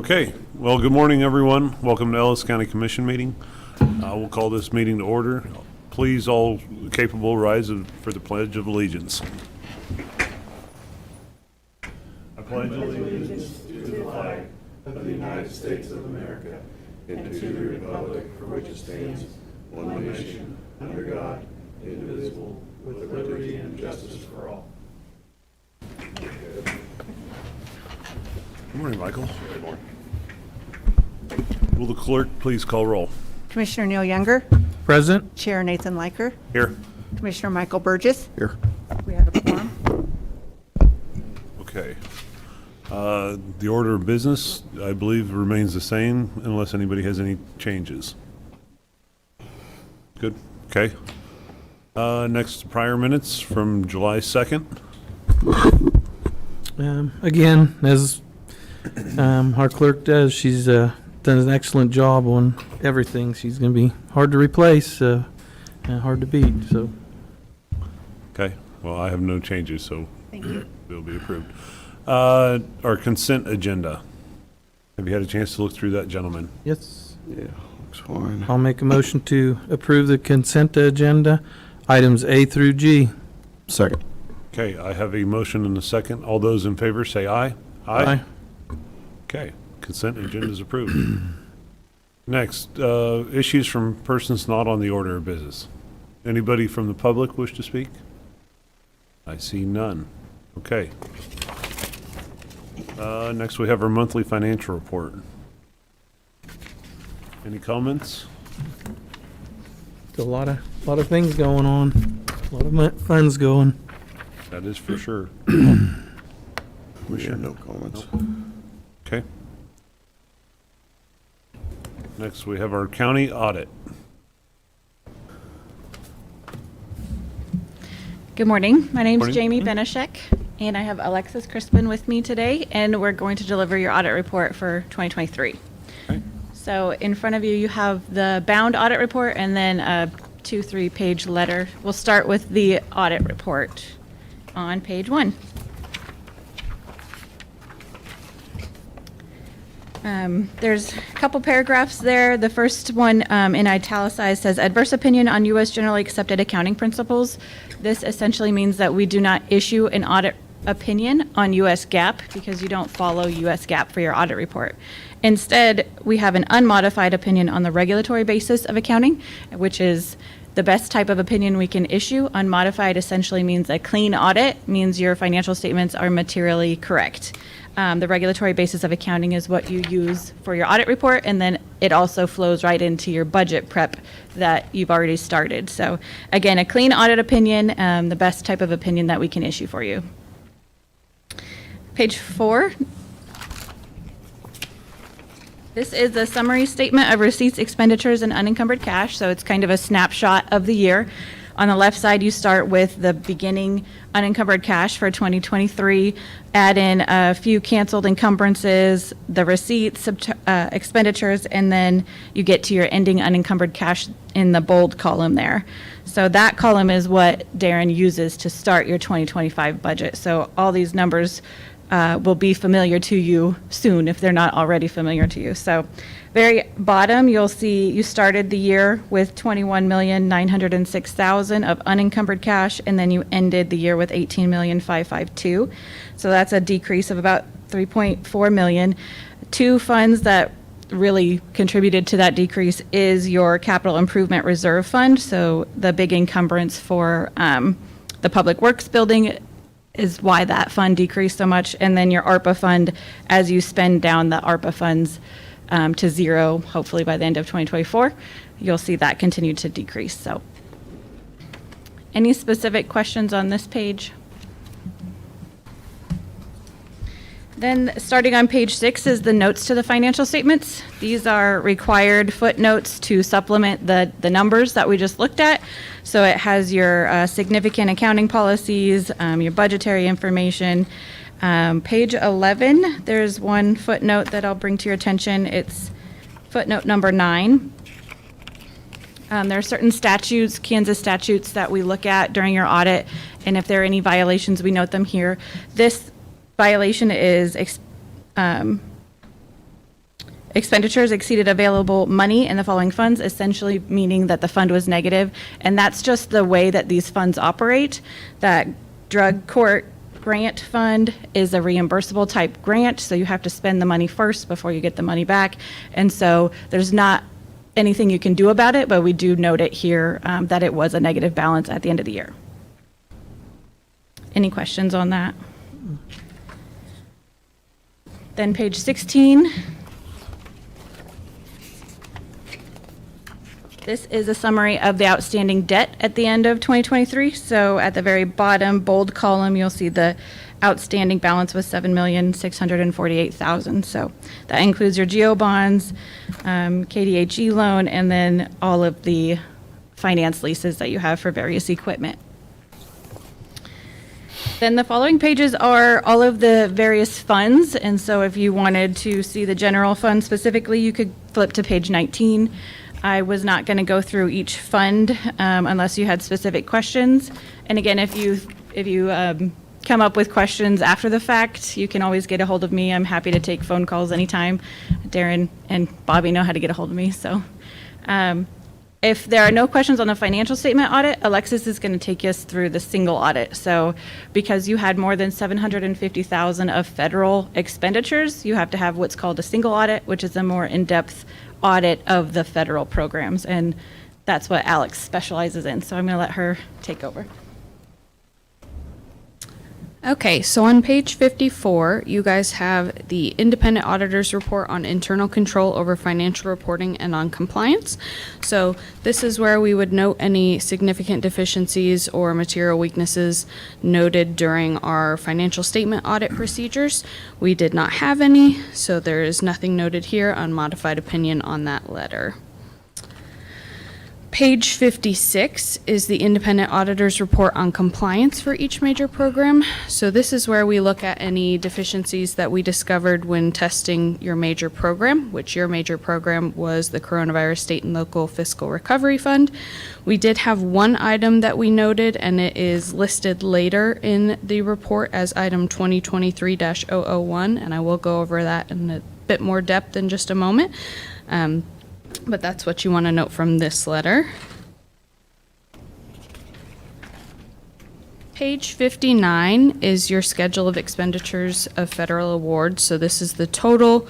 Okay, well, good morning, everyone. Welcome to Ellis County Commission meeting. We'll call this meeting to order. Please, all capable, rise for the Pledge of Allegiance. I pledge allegiance to the flag of the United States of America and to the republic for which it stands, one nation, under God, indivisible, with liberty and justice for all. Good morning, Michael. Good morning. Will the clerk please call roll? Commissioner Neil Younger. Present. Chair Nathan Liker. Here. Commissioner Michael Burgess. Here. We have a quorum. Okay. The order of business, I believe, remains the same unless anybody has any changes. Good. Okay. Next, prior minutes from July 2nd. Again, as our clerk does, she's done an excellent job on everything. She's going to be hard to replace, and hard to beat. So, Okay. Well, I have no changes, so Thank you. it'll be approved. Our consent agenda. Have you had a chance to look through that, gentlemen? yes, Yeah, looks fine. I'll make a motion to approve the consent agenda, items A through G. Second. Okay, I have a motion and a second. All those in favor say aye. Okay, consent agenda is approved. Next, issues from persons not on the order of business. Anybody from the public wish to speak? I see none. Okay. Next, we have our monthly financial report. Any comments? A lot of things going on, a lot of funds going. That is for sure. We have no comments. Okay. Next, we have our county audit. Good morning. My name's Morning. Jamie Benishek, and I have Alexis Crispin with me today, and we're going to deliver your audit report for 2023. Okay. So in front of you, you have the bound audit report and then a 2-3 page letter. We'll start with the audit report on page 1. There's a couple paragraphs there. The first one in italicized says adverse opinion on U.S. generally accepted accounting principles. This essentially means that we do not issue an audit opinion on U.S. GAAP because you don't follow U.S. GAAP for your audit report. Instead, we have an unmodified opinion on the regulatory basis of accounting, which is the best type of opinion we can issue. Unmodified essentially means a clean audit, means your financial statements are materially correct. The regulatory basis of accounting is what you use for your audit report, and then it also flows right into your budget prep that you've already started. So again, a clean audit opinion, the best type of opinion that we can issue for you. Page 4. This is a summary statement of receipts, expenditures, and unencumbered cash. So it's kind of a snapshot of the year. On the left side, you start with the beginning unencumbered cash for 2023, add in a few canceled encumbrances, the receipts, expenditures, and then you get to your ending unencumbered cash in the bold column there. So that column is what Darren uses to start your 2025 budget. So all these numbers will be familiar to you soon if they're not already familiar to you. So very bottom, you'll see you started the year with $21,906,000 of unencumbered cash, and then you ended the year with $18,552,000. So that's a decrease of about $3.4 million. Two funds that really contributed to that decrease is your capital improvement reserve fund. So the big encumbrance for the public works building is why that fund decreased so much. And then your ARPA fund, as you spend down the ARPA funds to zero, hopefully by the end of 2024, you'll see that continue to decrease. So any specific questions on this page? Then starting on page 6 is the notes to the financial statements. These are required footnotes to supplement the numbers that we just looked at. So it has your significant accounting policies, your budgetary information. Page 11, there's one footnote that I'll bring to your attention. It's footnote number 9. There are certain statutes, Kansas statutes, that we look at during your audit, and if there are any violations, we note them here. This violation is expenditures exceeded available money in the following funds, essentially meaning that the fund was negative. And that's just the way that these funds operate. That drug court grant fund is a reimbursable type grant, so you have to spend the money first before you get the money back. And so there's not anything you can do about it, but we do note it here that it was a negative balance at the end of the year. Any questions on that? Then page 16. This is a summary of the outstanding debt at the end of 2023. So at the very bottom bold column, you'll see the outstanding balance was $7,648,000. So that includes your GO bonds, KDHE loan, and then all of the finance leases that you have for various equipment. Then the following pages are all of the various funds. And so if you wanted to see the general fund specifically, you could flip to page 19. I was not going to go through each fund unless you had specific questions. And again, if you come up with questions after the fact, you can always get a hold of me. I'm happy to take phone calls anytime. Darren and Bobby know how to get a hold of me. So if there are no questions on the financial statement audit, Alexis is going to take us through the single audit. So because you had more than $750,000 of federal expenditures, you have to have what's called a single audit, which is a more in-depth audit of the federal programs. And that's what Alex specializes in. So I'm going to let her take over. Okay, so on page 54, you guys have the independent auditor's report on internal control over financial reporting and on compliance. So this is where we would note any significant deficiencies or material weaknesses noted during our financial statement audit procedures. We did not have any, so there is nothing noted here on modified opinion on that letter. Page 56 is the independent auditor's report on compliance for each major program. So this is where we look at any deficiencies that we discovered when testing your major program, which your major program was the Coronavirus State and Local Fiscal Recovery Fund. We did have one item that we noted, and it is listed later in the report as item 2023-001, and I will go over that in a bit more depth in just a moment. But that's what you want to note from this letter. Page 59 is your schedule of expenditures of federal awards. So this is the total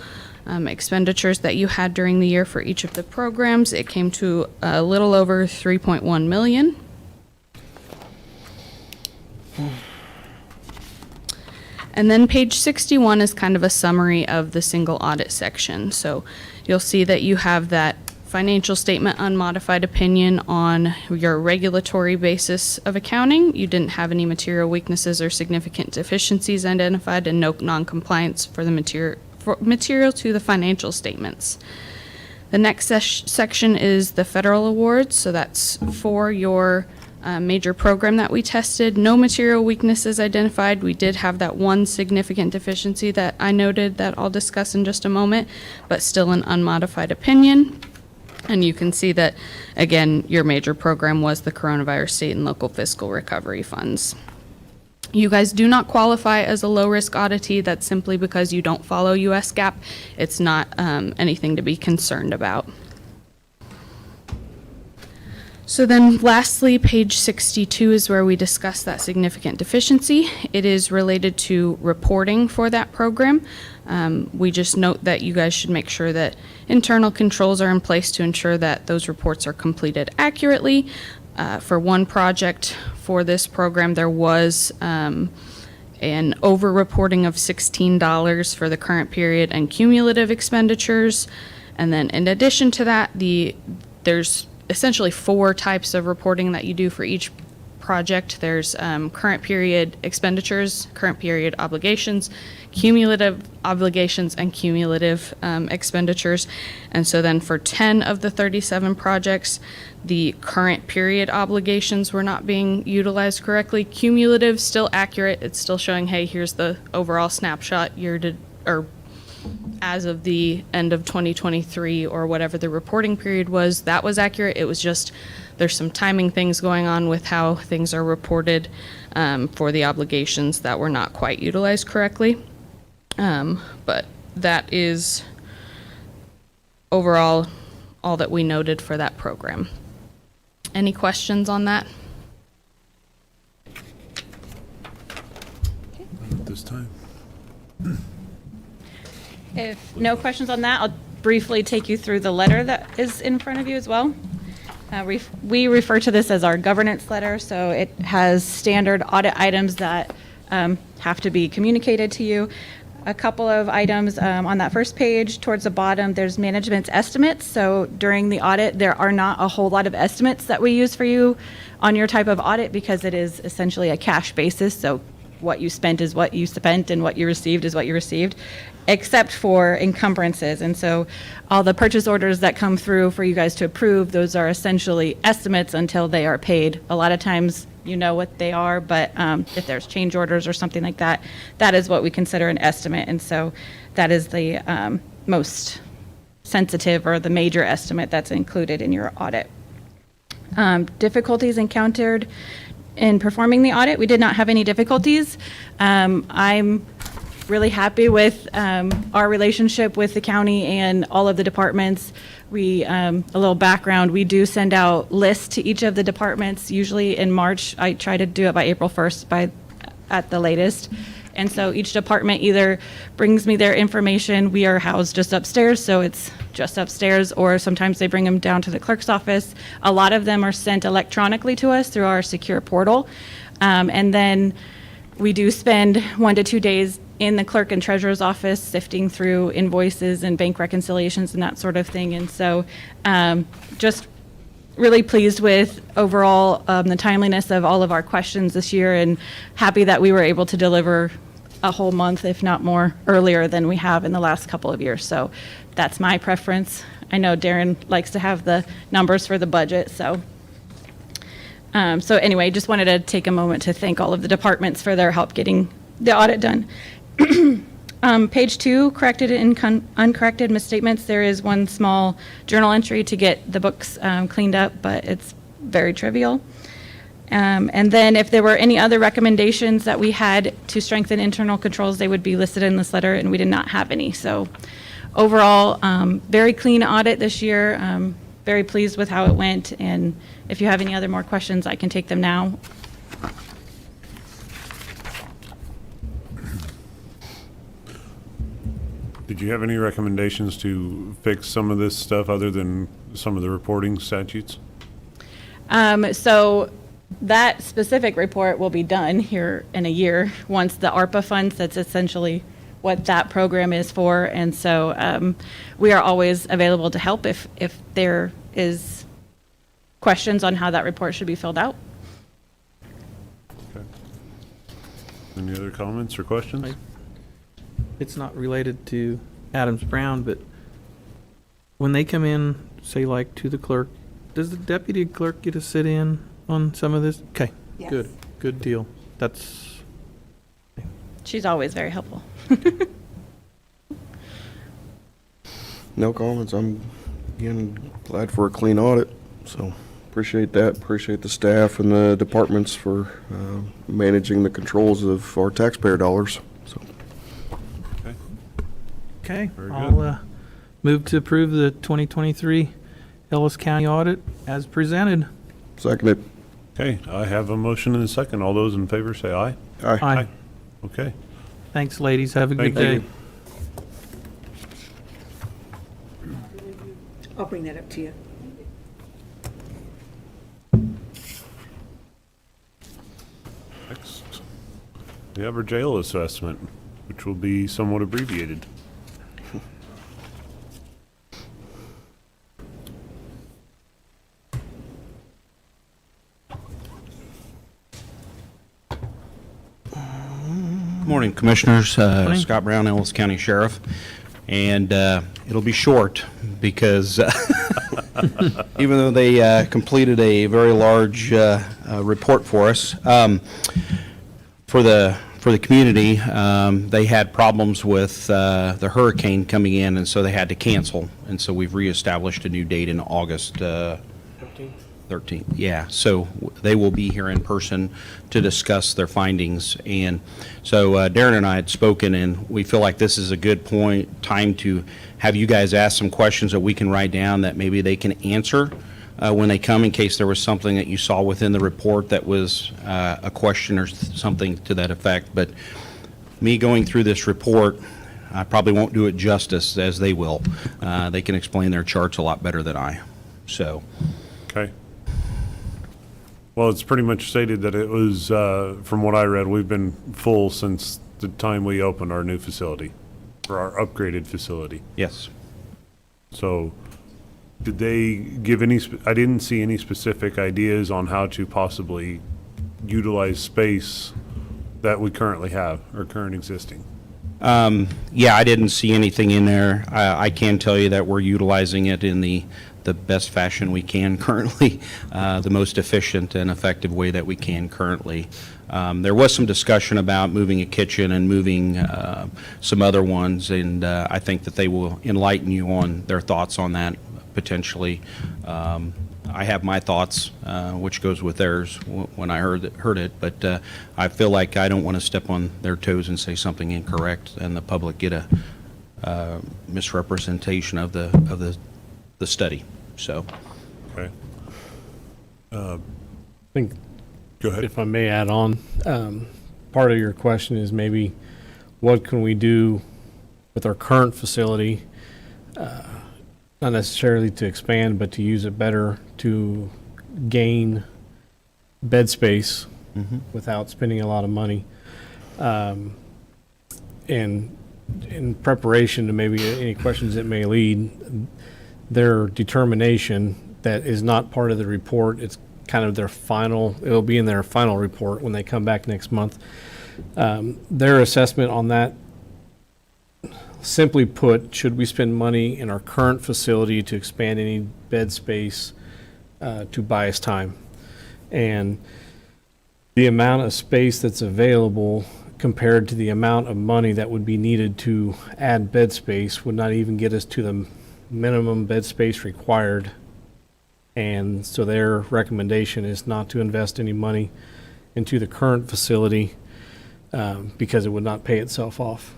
expenditures that you had during the year for each of the programs. It came to a little over $3.1 million. And then page 61 is kind of a summary of the single audit section. So you'll see that you have that financial statement unmodified opinion on your regulatory basis of accounting. You didn't have any material weaknesses or significant deficiencies identified, and no non-compliance for the material to the financial statements. The next section is the federal awards. So that's for your major program that we tested. No material weaknesses identified. We did have that one significant deficiency that I noted that I'll discuss in just a moment, but still an unmodified opinion. And you can see that, again, your major program was the Coronavirus State and Local Fiscal Recovery Funds. You guys do not qualify as a low-risk auditee. That's simply because you don't follow U.S. GAAP. It's not anything to be concerned about. So then lastly, page 62 is where we discuss that significant deficiency. It is related to reporting for that program. We just note that you guys should make sure that internal controls are in place to ensure that those reports are completed accurately. For one project for this program, there was an over-reporting of $16 for the current period and cumulative expenditures. And then in addition to that, there's essentially 4 types of reporting that you do for each project. There's current period expenditures, current period obligations, cumulative obligations, and cumulative expenditures. And so then for 10 of the 37 projects, the current period obligations were not being utilized correctly. Cumulative, still accurate. It's still showing, hey, here's the overall snapshot as of the end of 2023 or whatever the reporting period was. That was accurate. It was just there's some timing things going on with how things are reported for the obligations that were not quite utilized correctly. But that is overall, all that we noted for that program. Any questions on that? At this time. If no questions on that, I'll briefly take you through the letter that is in front of you as well. We refer to this as our governance letter, so it has standard audit items that have to be communicated to you. A couple of items on that first page towards the bottom, there's management's estimates. So during the audit, there are not a whole lot of estimates that we use for you on your type of audit because it is essentially a cash basis. So what you spent is what you spent and what you received is what you received, except for encumbrances. And so all the purchase orders that come through for you guys to approve, those are essentially estimates until they are paid. A lot of times you know what they are, but if there's change orders or something like that, that is what we consider an estimate. And so that is the most sensitive or the major estimate that's included in your audit. Difficulties encountered in performing the audit, we did not have any difficulties. I'm really happy with our relationship with the county and all of the departments. A little background, we do send out lists to each of the departments, usually in March. I try to do it by April 1st at the latest. And so each department either brings me their information. We are housed just upstairs, so it's just upstairs, or sometimes they bring them down to the clerk's office. A lot of them are sent electronically to us through our secure portal. And then we do spend 1 to 2 days in the clerk and treasurer's office sifting through invoices and bank reconciliations and that sort of thing. And so just really pleased with overall the timeliness of all of our questions this year, and happy that we were able to deliver a whole month, if not more, earlier than we have in the last couple of years. So that's my preference. I know Darren likes to have the numbers for the budget, so anyway, just wanted to take a moment to thank all of the departments for their help getting the audit done. Page 2, corrected and uncorrected misstatements. There is one small journal entry to get the books cleaned up, but it's very trivial. And then if there were any other recommendations that we had to strengthen internal controls, they would be listed in this letter, and we did not have any. So overall, very clean audit this year. Very pleased with how it went, and if you have any other more questions, I can take them now. Did you have any recommendations to fix some of this stuff other than some of the reporting statutes? So that specific report will be done here in a year once the ARPA funds, that's essentially what that program is for. And so we are always available to help if there is questions on how that report should be filled out. Okay. Any other comments or questions? It's not related to Adams Brown, but when they come in, say like to the clerk, does the deputy clerk get to sit in on some of this? Okay, Yes. good deal. That's, She's always very helpful. No comments. I'm, again, glad for a clean audit, so appreciate that. Appreciate the staff and the departments for managing the controls of our taxpayer dollars, so. okay. Very I'll move to approve the 2023 Ellis County audit as presented. Second it. Okay, I have a motion and a second. All those in favor say aye. Aye. Aye. Okay. Thanks, ladies. Have a good Thank day. you. I'll bring that up to you. Next, we have our jail assessment, which will be somewhat abbreviated. Morning, Commissioners. Morning. Scott Brown, Ellis County Sheriff. And it'll be short because even though they completed a very large report for us, for the community, they had problems with the hurricane coming in, and so they had to cancel. And so we've reestablished a new date in August 13th, yeah. So they will be here in person to discuss their findings. And so Darren and I had spoken, and we feel like this is a good time to have you guys ask some questions that we can write down that maybe they can answer when they come, in case there was something that you saw within the report that was a question or something to that effect. But me going through this report, I probably won't do it justice as they will. They can explain their charts a lot better than I. So. Okay. Well, it's pretty much stated that it was, from what I read, we've been full since the time we opened our new facility, or our upgraded facility. Yes. So, did they give any, I didn't see any specific ideas on how to possibly utilize space that we currently have, or current existing? Yeah, I didn't see anything in there. I can tell you that we're utilizing it in the best fashion we can currently, the most efficient and effective way that we can currently. There was some discussion about moving a kitchen and moving some other ones, and I think that they will enlighten you on their thoughts on that potentially. I have my thoughts, which goes with theirs when I heard it, but I feel like I don't want to step on their toes and say something incorrect, and the public get a misrepresentation of the study. So, Okay. I think, Go ahead. if I may add on, part of your question is maybe what can we do with our current facility, not necessarily to expand, but to use it better to gain bed space without spending a lot of money. And in preparation to maybe any questions that may lead, their determination that is not part of the report, it's kind of their final, it'll be in their final report when they come back next month. Their assessment on that, simply put, should we spend money in our current facility to expand any bed space to buy us time? And the amount of space that's available compared to the amount of money that would be needed to add bed space would not even get us to the minimum bed space required. And so their recommendation is not to invest any money into the current facility because it would not pay itself off.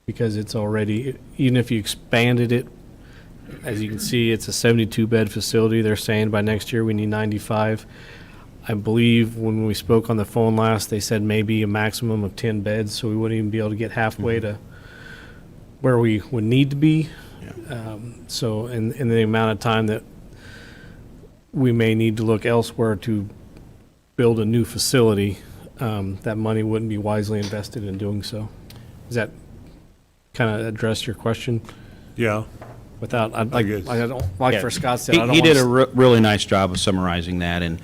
Because it's already, even if you expanded it, as you can see, it's a 72-bed facility. They're saying by next year we need 95. I believe when we spoke on the phone last, they said maybe a maximum of 10 beds, so we wouldn't even be able to get halfway to where we would need to be. So in the amount of time that we may need to look elsewhere to build a new facility, that money wouldn't be wisely invested in doing so. Does that kind of address your question? Yeah. Without, I guess. don't, like Yeah. for Scott said, I don't He did wanna a really nice job of summarizing that, and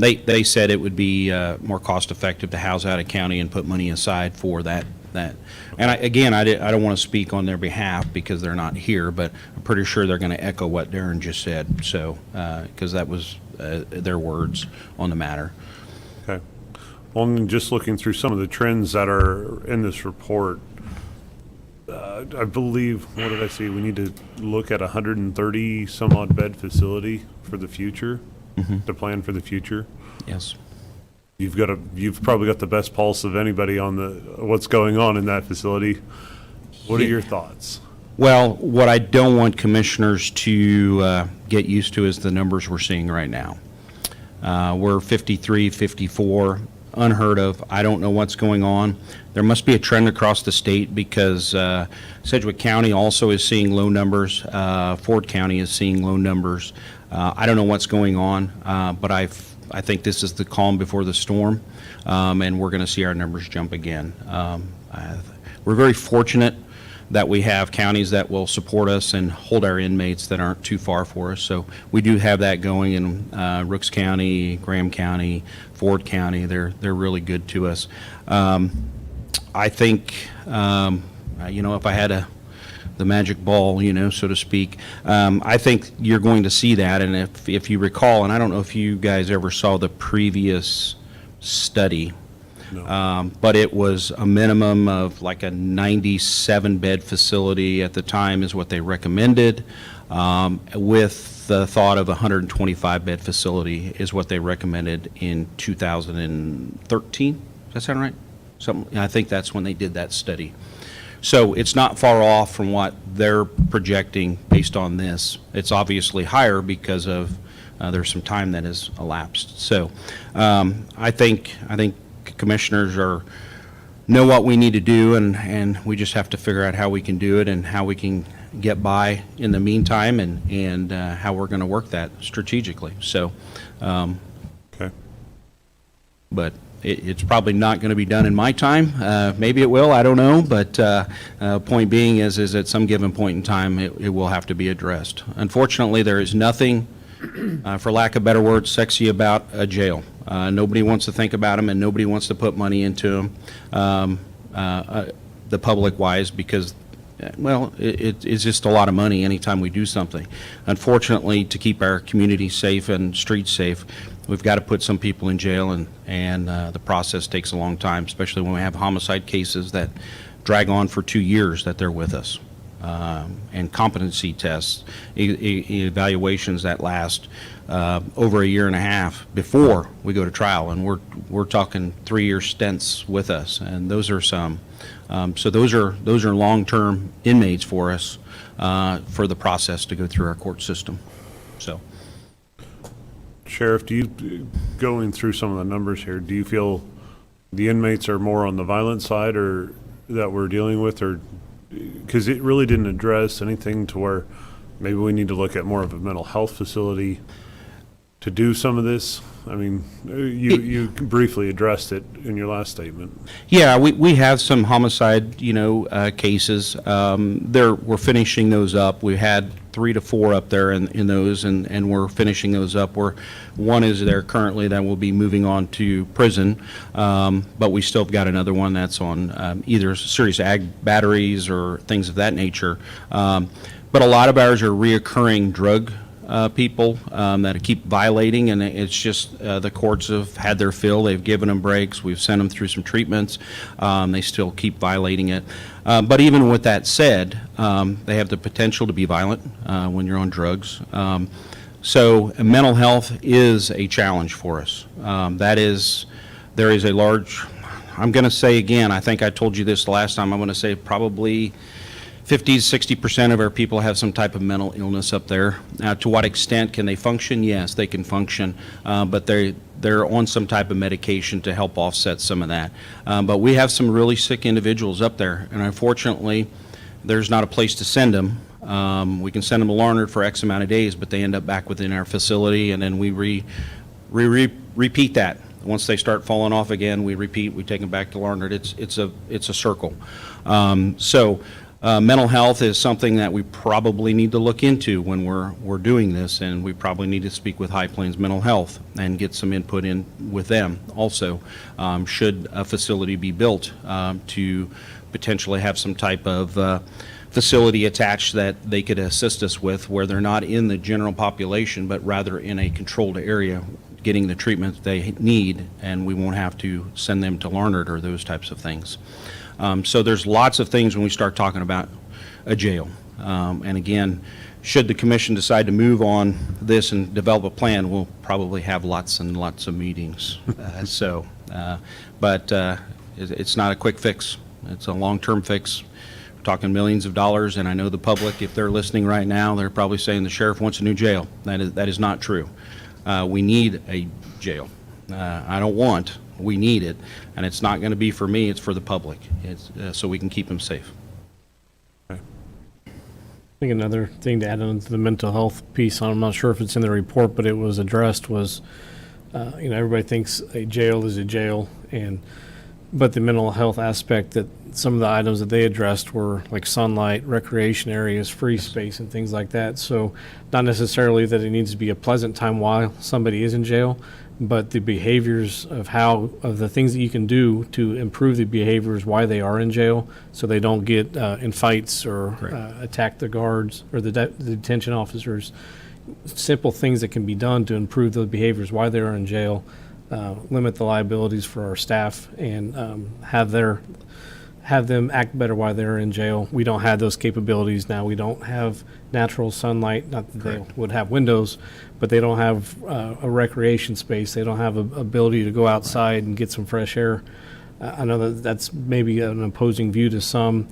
they said it would be more cost-effective to house out of county and put money aside for that. And I don't want to speak on their behalf because they're not here, but I'm pretty sure they're going to echo what Darren just said, so, because that was their words on the matter. Okay. Well, and just looking through some of the trends that are in this report, I believe, what did I see? We need to look at 130 some odd bed facility for the future, to plan for the future. Yes. You've probably got the best pulse of anybody on what's going on in that facility. What are your thoughts? Well, what I don't want commissioners to get used to is the numbers we're seeing right now. We're 53, 54, unheard of. I don't know what's going on. There must be a trend across the state because Sedgwick County also is seeing low numbers. Ford County is seeing low numbers. I don't know what's going on, but I think this is the calm before the storm, and we're going to see our numbers jump again. We're very fortunate that we have counties that will support us and hold our inmates that aren't too far for us. So we do have that going in Rooks County, Graham County, Ford County. They're really good to us. I think, if I had the magic ball, so to speak, I think you're going to see that. And if you recall, and I don't know if you guys ever saw the previous study, No. but it was a minimum of like a 97-bed facility at the time is what they recommended. with the thought of a 125-bed facility is what they recommended in 2013. Does that sound right? I think that's when they did that study. So it's not far off from what they're projecting based on this. It's obviously higher because of there's some time that has elapsed. So I think commissioners know what we need to do, and we just have to figure out how we can do it and how we can get by in the meantime, and how we're going to work that strategically. So, Okay. but it's probably not going to be done in my time. Maybe it will, I don't know. But point being is at some given point in time, it will have to be addressed. Unfortunately, there is nothing, for lack of better words, sexy about a jail. Nobody wants to think about them, and nobody wants to put money into them, the public-wise, because, well, it's just a lot of money anytime we do something. Unfortunately, to keep our community safe and streets safe, we've got to put some people in jail, and the process takes a long time, especially when we have homicide cases that drag on for 2 years that they're with us. And competency tests, evaluations that last over a year and a half before we go to trial, and we're talking 3-year stints with us, and those are some. So those are long-term inmates for us for the process to go through our court system. So. Sheriff, going through some of the numbers here, do you feel the inmates are more on the violent side or that we're dealing with, or because it really didn't address anything to where maybe we need to look at more of a mental health facility to do some of this? I mean, you briefly addressed it in your last statement. Yeah, we have some homicide, cases. We're finishing those up. We had 3 to 4 up there in those, and we're finishing those up. One is there currently that will be moving on to prison, but we still have got another one that's on either serious ag batteries or things of that nature. But a lot of ours are reoccurring drug people that keep violating, and it's just the courts have had their fill. They've given them breaks. We've sent them through some treatments. They still keep violating it. But even with that said, they have the potential to be violent when you're on drugs. So mental health is a challenge for us. There is a large, I'm going to say again, I think I told you this the last time, I'm going to say probably 50 to 60% of our people have some type of mental illness up there. To what extent can they function? Yes, they can function, but they're on some type of medication to help offset some of that. But we have some really sick individuals up there, and unfortunately, there's not a place to send them. We can send them to Larned for X amount of days, but they end up back within our facility, and then we repeat that. Once they start falling off again, we repeat. We take them back to Larned. It's a circle. Mental health is something that we probably need to look into when we're doing this, and we probably need to speak with High Plains Mental Health and get some input in with them also. Should a facility be built to potentially have some type of facility attached that they could assist us with, where they're not in the general population, but rather in a controlled area, getting the treatment they need, and we won't have to send them to Larned or those types of things. So there's lots of things when we start talking about a jail. And again, should the commission decide to move on this and develop a plan, we'll probably have lots and lots of meetings. But it's not a quick fix. It's a long-term fix. We're talking millions of dollars, and I know the public, if they're listening right now, they're probably saying the sheriff wants a new jail. That is not true. We need a jail. We need it, and it's not going to be for me, it's for the public. It's so we can keep them safe. I think another thing to add on to the mental health piece, I'm not sure if it's in the report, but it was addressed, was, everybody thinks a jail is a jail, but the mental health aspect, that some of the items that they addressed were like sunlight, recreation areas, free space, and things like that. So not necessarily that it needs to be a pleasant time while somebody is in jail, but the behaviors of the things that you can do to improve the behaviors why they are in jail, so they don't get in fights or attack the guards or the detention officers. Simple things that can be done to improve those behaviors while they are in jail, limit the liabilities for our staff, and have have them act better while they're in jail. We don't have those capabilities now. We don't have natural sunlight, not that they would have windows, but they don't have a recreation space. They don't have a ability to go outside and get some fresh air. I know that that's maybe an opposing view to some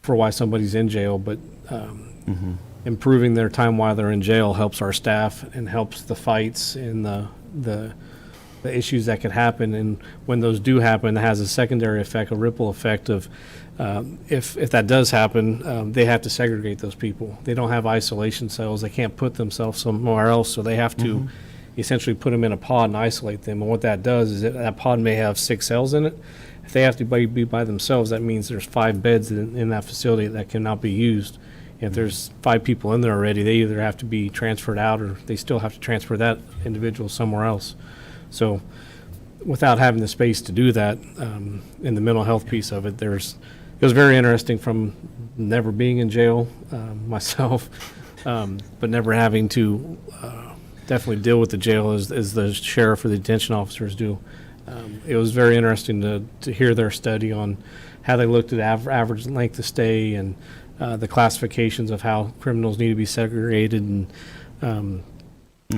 for why somebody's in jail, but improving their time while they're in jail helps our staff and helps the fights and the issues that could happen. And when those do happen, it has a secondary effect, a ripple effect of if that does happen, they have to segregate those people. They don't have isolation cells. They can't put themselves somewhere else, so they have to essentially put them in a pod and isolate them. And what that does is that pod may have 6 cells in it. If they have to be by themselves, that means there's 5 beds in that facility that cannot be used. If there's 5 people in there already, they either have to be transferred out or they still have to transfer that individual somewhere else. So without having the space to do that, in the mental health piece of it, it was very interesting from never being in jail myself, but never having to definitely deal with the jail as the sheriff or the detention officers do. It was very interesting to hear their study on how they looked at average length of stay and the classifications of how criminals need to be segregated. And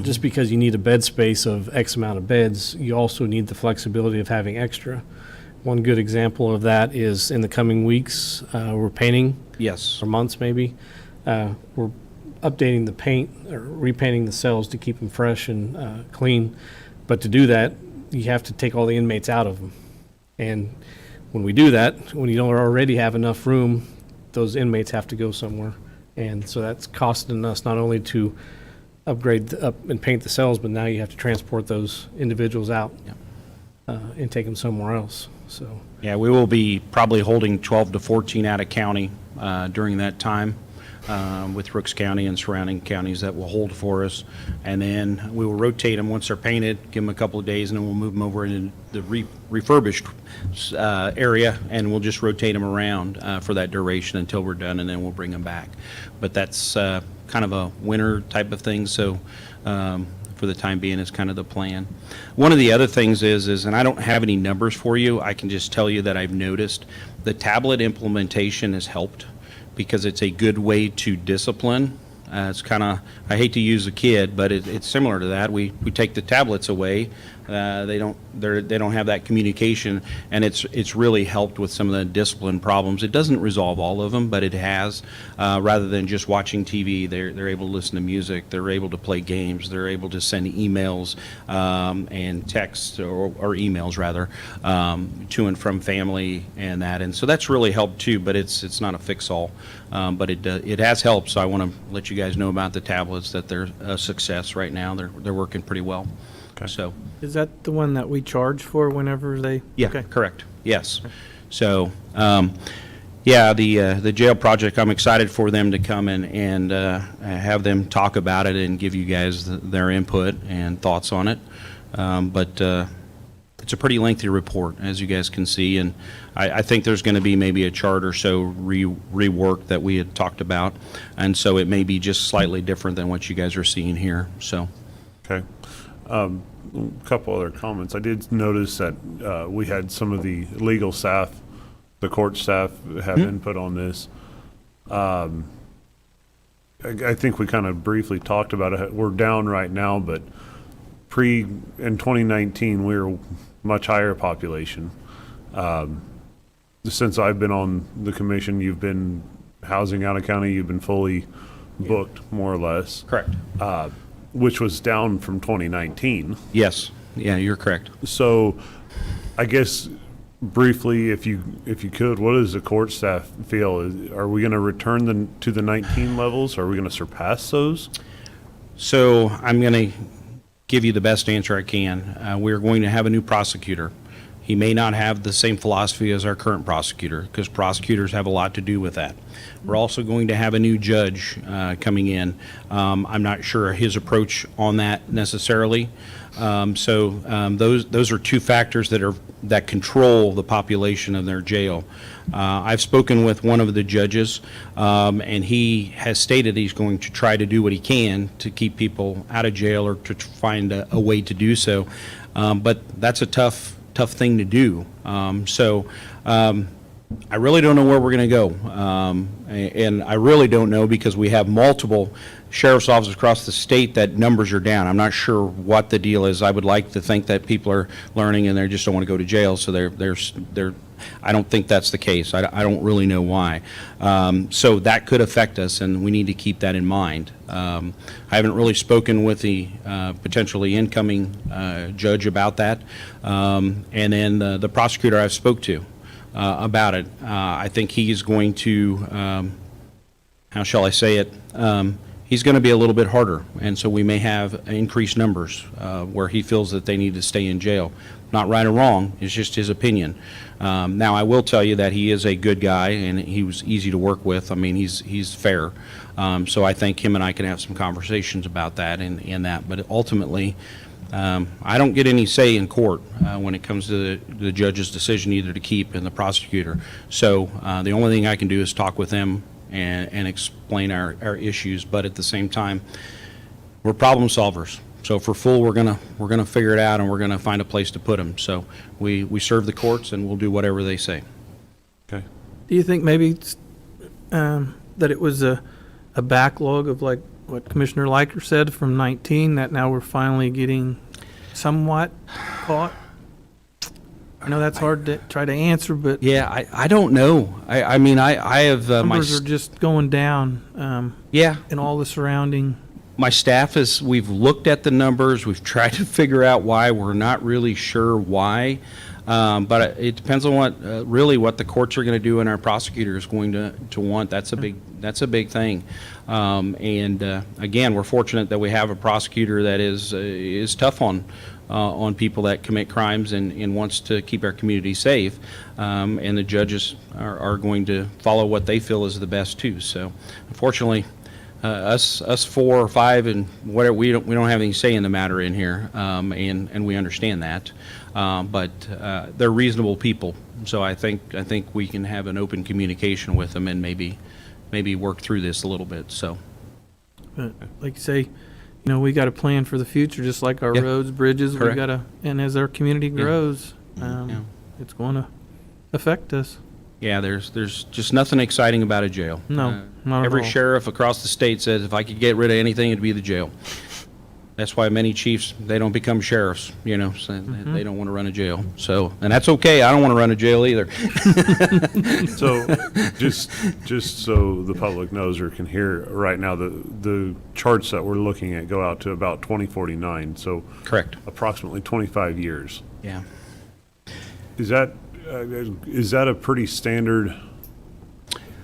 just because you need a bed space of X amount of beds, you also need the flexibility of having extra. One good example of that is in the coming weeks, we're painting. Yes. Or months maybe. We're updating the paint or repainting the cells to keep them fresh and clean. But to do that, you have to take all the inmates out of them. And when we do that, when you don't already have enough room, those inmates have to go somewhere. And so that's costing us not only to upgrade up and paint the cells, but now you have to transport those individuals out and take them somewhere else. So Yeah, we will be probably holding 12 to 14 out of county during that time with Rooks County and surrounding counties that will hold for us. And then we will rotate them once they're painted, give them a couple of days, and then we'll move them over into the refurbished area, and we'll just rotate them around for that duration until we're done, and then we'll bring them back. But that's kind of a winter type of thing, so for the time being is kind of the plan. One of the other things is, and I don't have any numbers for you, I can just tell you that I've noticed the tablet implementation has helped because it's a good way to discipline. It's kind of, I hate to use a kid, but it's similar to that. We take the tablets away. They don't have that communication, and it's really helped with some of the discipline problems. It doesn't resolve all of them, but it has. Rather than just watching TV, they're able to listen to music. They're able to play games. They're able to send emails and texts or emails rather to and from family and that. And so that's really helped too. But it's not a fix-all. But it has helped. So I want to let you guys know about the tablets, that they're a success right now. They're working pretty well. Okay. So. Is that the one that we charge for whenever they? Yeah, Okay. correct. Yes. So, yeah, the jail project, I'm excited for them to come and have them talk about it and give you guys their input and thoughts on it. But it's a pretty lengthy report, as you guys can see, and I think there's going to be maybe a chart or so rework that we had talked about, and so it may be just slightly different than what you guys are seeing here. So. Okay. A couple other comments. I did notice that we had some of the legal staff, the court staff, have input on this. I think we kind of briefly talked about it. We're down right now, but in 2019, we were much higher population. Since I've been on the commission, you've been housing out of county, you've been fully booked, more or less. Correct. Which was down from 2019. Yes. Yeah, you're correct. So I guess briefly, if you could, what does the court staff feel? Are we going to return to the 19 levels? Are we going to surpass those? So I'm going to give you the best answer I can. We're going to have a new prosecutor. He may not have the same philosophy as our current prosecutor, because prosecutors have a lot to do with that. We're also going to have a new judge coming in. I'm not sure his approach on that necessarily. Those are two factors that control the population of their jail. I've spoken with one of the judges, and he has stated he's going to try to do what he can to keep people out of jail or to find a way to do so. But that's a tough thing to do. I really don't know where we're going to go. And I really don't know because we have multiple sheriff's offices across the state that numbers are down. I'm not sure what the deal is. I would like to think that people are learning and they just don't want to go to jail, so they're I don't think that's the case. I don't really know why. So that could affect us, and we need to keep that in mind. I haven't really spoken with the potentially incoming judge about that. And then the prosecutor I've spoke to about it. I think he's going to, how shall I say it, he's going to be a little bit harder, and so we may have increased numbers where he feels that they need to stay in jail. Not right or wrong, it's just his opinion. Now, I will tell you that he is a good guy, and he was easy to work with. I mean, he's fair. So I think him and I can have some conversations about that and that. But ultimately, I don't get any say in court when it comes to the judge's decision either to keep and the prosecutor. So the only thing I can do is talk with them and explain our issues. But at the same time, we're problem solvers. So if we're full, we're gonna figure it out, and we're gonna find a place to put them. So we serve the courts, and we'll do whatever they say. Okay. Do you think maybe it's, that it was a backlog of like what Commissioner Liker said from 19, that now we're finally getting somewhat caught? I know that's hard to try to answer, but Yeah, I don't know. I mean, I have numbers are just going down yeah. in all the surrounding. My staff we've looked at the numbers, we've tried to figure out why, we're not really sure why. But it depends on what the courts are going to do and our prosecutor is going to want. That's a big thing. And again, we're fortunate that we have a prosecutor that is tough on people that commit crimes and wants to keep our community safe. And the judges are going to follow what they feel is the best too. So unfortunately, us 4 or 5 and whatever, we don't have any say in the matter in here, and we understand that. But they're reasonable people, so I think we can have an open communication with them and maybe work through this a little bit. So, But like you say, we got to plan for the future, just like our Yeah. roads, bridges. We Correct. got to, and as our community grows, Yeah. it's going to affect us. yeah, there's just nothing exciting about a jail. No, not at Every all. sheriff across the state says if I could get rid of anything, it'd be the jail. That's why many chiefs, they don't become sheriffs, so they don't want to run a jail. So, and that's okay. I don't want to run a jail either. So, just so the public knows or can hear, right now, the charts that we're looking at go out to about 2049, so Correct. approximately 25 years. Yeah. Is that a pretty standard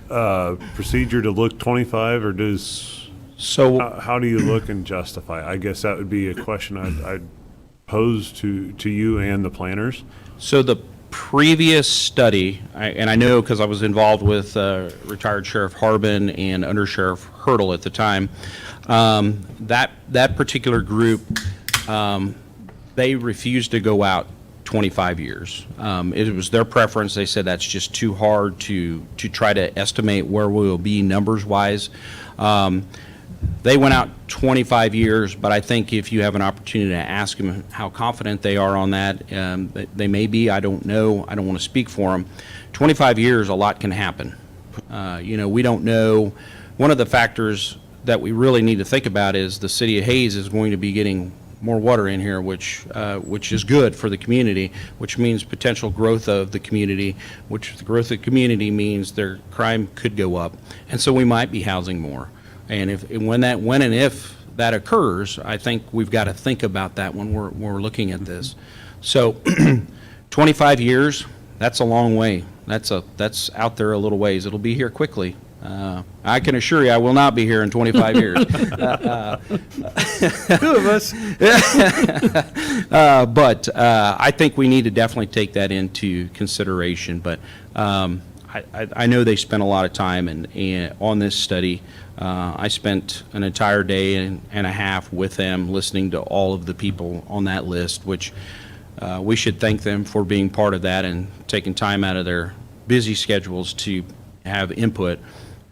procedure to look 25, or So. how do you look and justify? I guess that would be a question I'd pose to you and the planners. So the previous study, and I know because I was involved with retired Sheriff Harbin and Under Sheriff Hurdle at the time, that particular group, they refused to go out 25 years. It was their preference. They said that's just too hard to try to estimate where we will be numbers-wise. They went out 25 years, but I think if you have an opportunity to ask them how confident they are on that, they may be. I don't know. I don't want to speak for them. 25 years, a lot can happen. We don't know. One of the factors that we really need to think about is the city of Hayes is going to be getting more water in here, which is good for the community, which means potential growth of the community, which the growth of the community means their crime could go up, and so we might be housing more. And when and if that occurs, I think we've got to think about that when we're looking at this. So, 25 years, that's a long way. That's out there a little ways. It'll be here quickly. I can assure you, I will not be here in 25 years. Two of us. But I think we need to definitely take that into consideration. But I know they spent a lot of time on this study. I spent an entire day and a half with them listening to all of the people on that list, which we should thank them for being part of that and taking time out of their busy schedules to have input.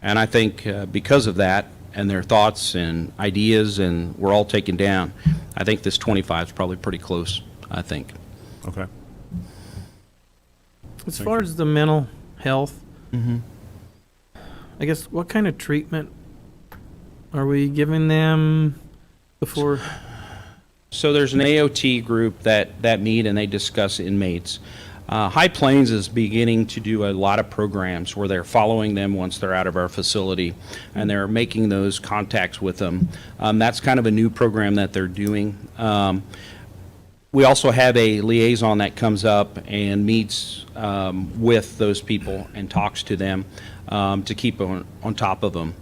And I think because of that and their thoughts and ideas, and we're all taken down, I think this 25 is probably pretty close, I think. Okay. As far as the mental health. Mm-hmm. I guess, what kind of treatment are we giving them before? So there's an AOT group that meet and they discuss inmates. High Plains is beginning to do a lot of programs where they're following them once they're out of our facility, and they're making those contacts with them. That's kind of a new program that they're doing. We also have a liaison that comes up and meets with those people and talks to them to keep on top of them.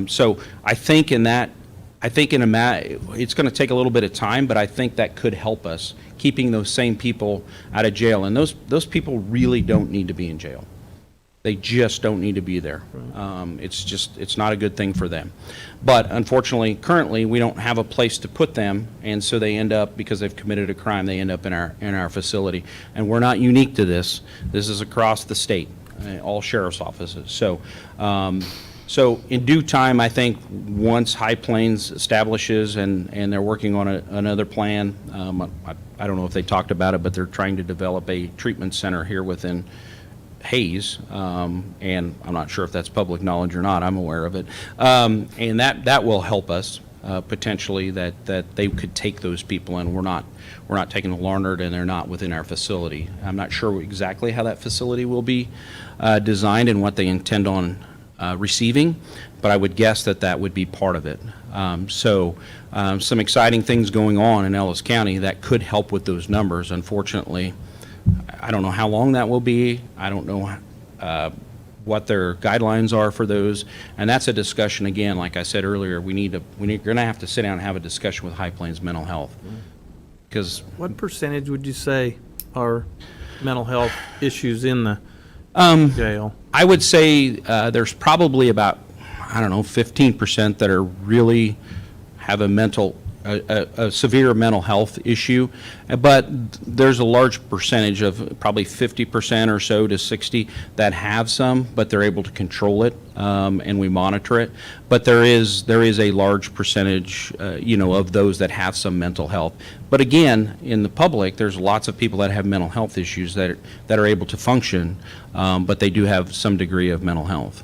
So I think it's going to take a little bit of time, but I think that could help us, keeping those same people out of jail. And those people really don't need to be in jail. They just don't need to be there. It's not a good thing for them. But unfortunately, currently, we don't have a place to put them, and so they end up, because they've committed a crime, they end up in our facility. And we're not unique to this. This is across the state, all sheriff's offices. So in due time, I think once High Plains establishes and they're working on another plan, I don't know if they talked about it, but they're trying to develop a treatment center here within Hayes, and I'm not sure if that's public knowledge or not. I'm aware of it, and that will help us potentially. That they could take those people, and we're not taking the Larned, and they're not within our facility. I'm not sure exactly how that facility will be designed and what they intend on receiving, but I would guess that would be part of it. Some exciting things going on in Ellis County that could help with those numbers. Unfortunately, I don't know how long that will be. I don't know what their guidelines are for those, and that's a discussion, again, like I said earlier, we're going to have to sit down and have a discussion with High Plains Mental Health. Because What percentage would you say are mental health issues in the jail? I would say there's probably about, 15% that are really have a severe mental health issue, but there's a large percentage of probably 50% or so to 60 that have some, but they're able to control it, and we monitor it. But there is a large percentage, of those that have some mental health. But again, in the public, there's lots of people that have mental health issues that are able to function, but they do have some degree of mental health.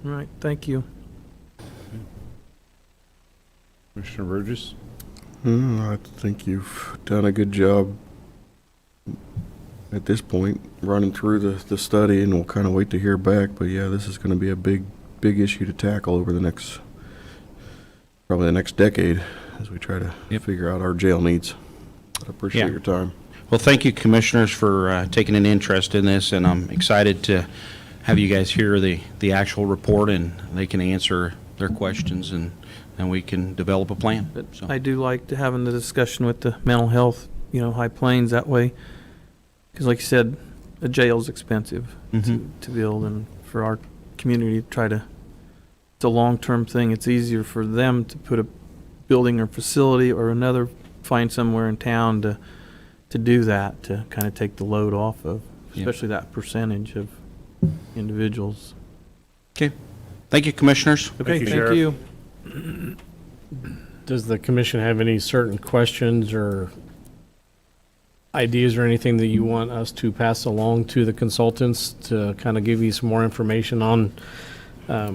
All right, thank you. Commissioner Burgess? I think you've done a good job at this point, running through the study, and we'll kind of wait to hear back. But yeah, this is going to be a big issue to tackle over probably the next decade as we try to figure out our jail needs. I appreciate your time. Well, thank you, Commissioners, for taking an interest in this, and I'm excited to have you guys hear the actual report, and they can answer their questions, and we can develop a plan. But So. I do like to having the discussion with the mental health, High Plains that way. Because like you said, a jail's expensive to build, and for our community to try to, it's a long-term thing. It's easier for them to put a building or facility or find somewhere in town to do that, to kind of take the load off of, especially that percentage of individuals. Okay. Thank you, Commissioners. Okay, you, thank Sheriff. you. Does the commission have any certain questions or ideas or anything that you want us to pass along to the consultants to kind of give you some more information on? I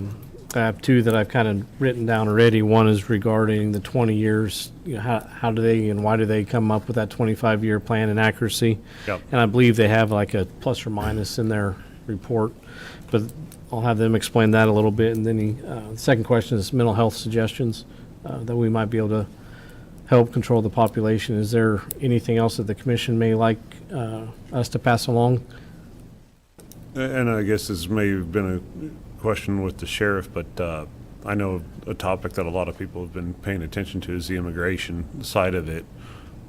have two that I've kind of written down already. One is regarding the 20 years. How do they and why do they come up with that 25-year plan and accuracy? Yep. And I believe they have like a plus or minus in their report, but I'll have them explain that a little bit. And then the second question is mental health suggestions that we might be able to help control the population. Is there anything else that the commission may like us to pass along? And I guess this may have been a question with the sheriff, but I know a topic that a lot of people have been paying attention to is the immigration side of it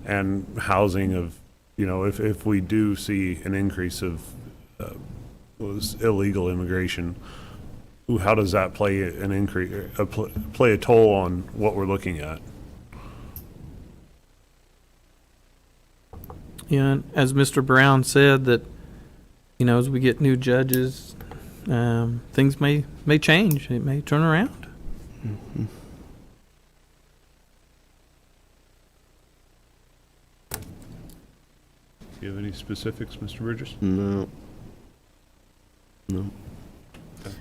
and housing of, if we do see an increase of illegal immigration, how does that play play a toll on what we're looking at? Yeah, and as Mr. Brown said, that, as we get new judges, things may change. It may turn around. Mm-hmm. Do you have any specifics, Mr. Burgess? No.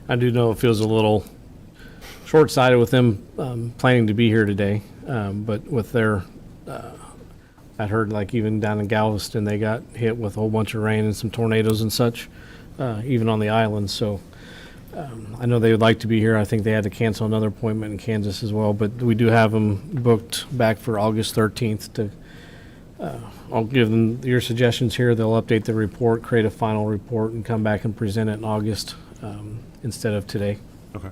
I do know it feels a little short-sighted with them planning to be here today, but with their, I heard like even down in Galveston, they got hit with a whole bunch of rain and some tornadoes and such, even on the island. So I know they would like to be here. I think they had to cancel another appointment in Kansas as well, but we do have them booked back for August 13th to, I'll give them your suggestions here. They'll update the report, create a final report, and come back and present it in August instead of today. Okay.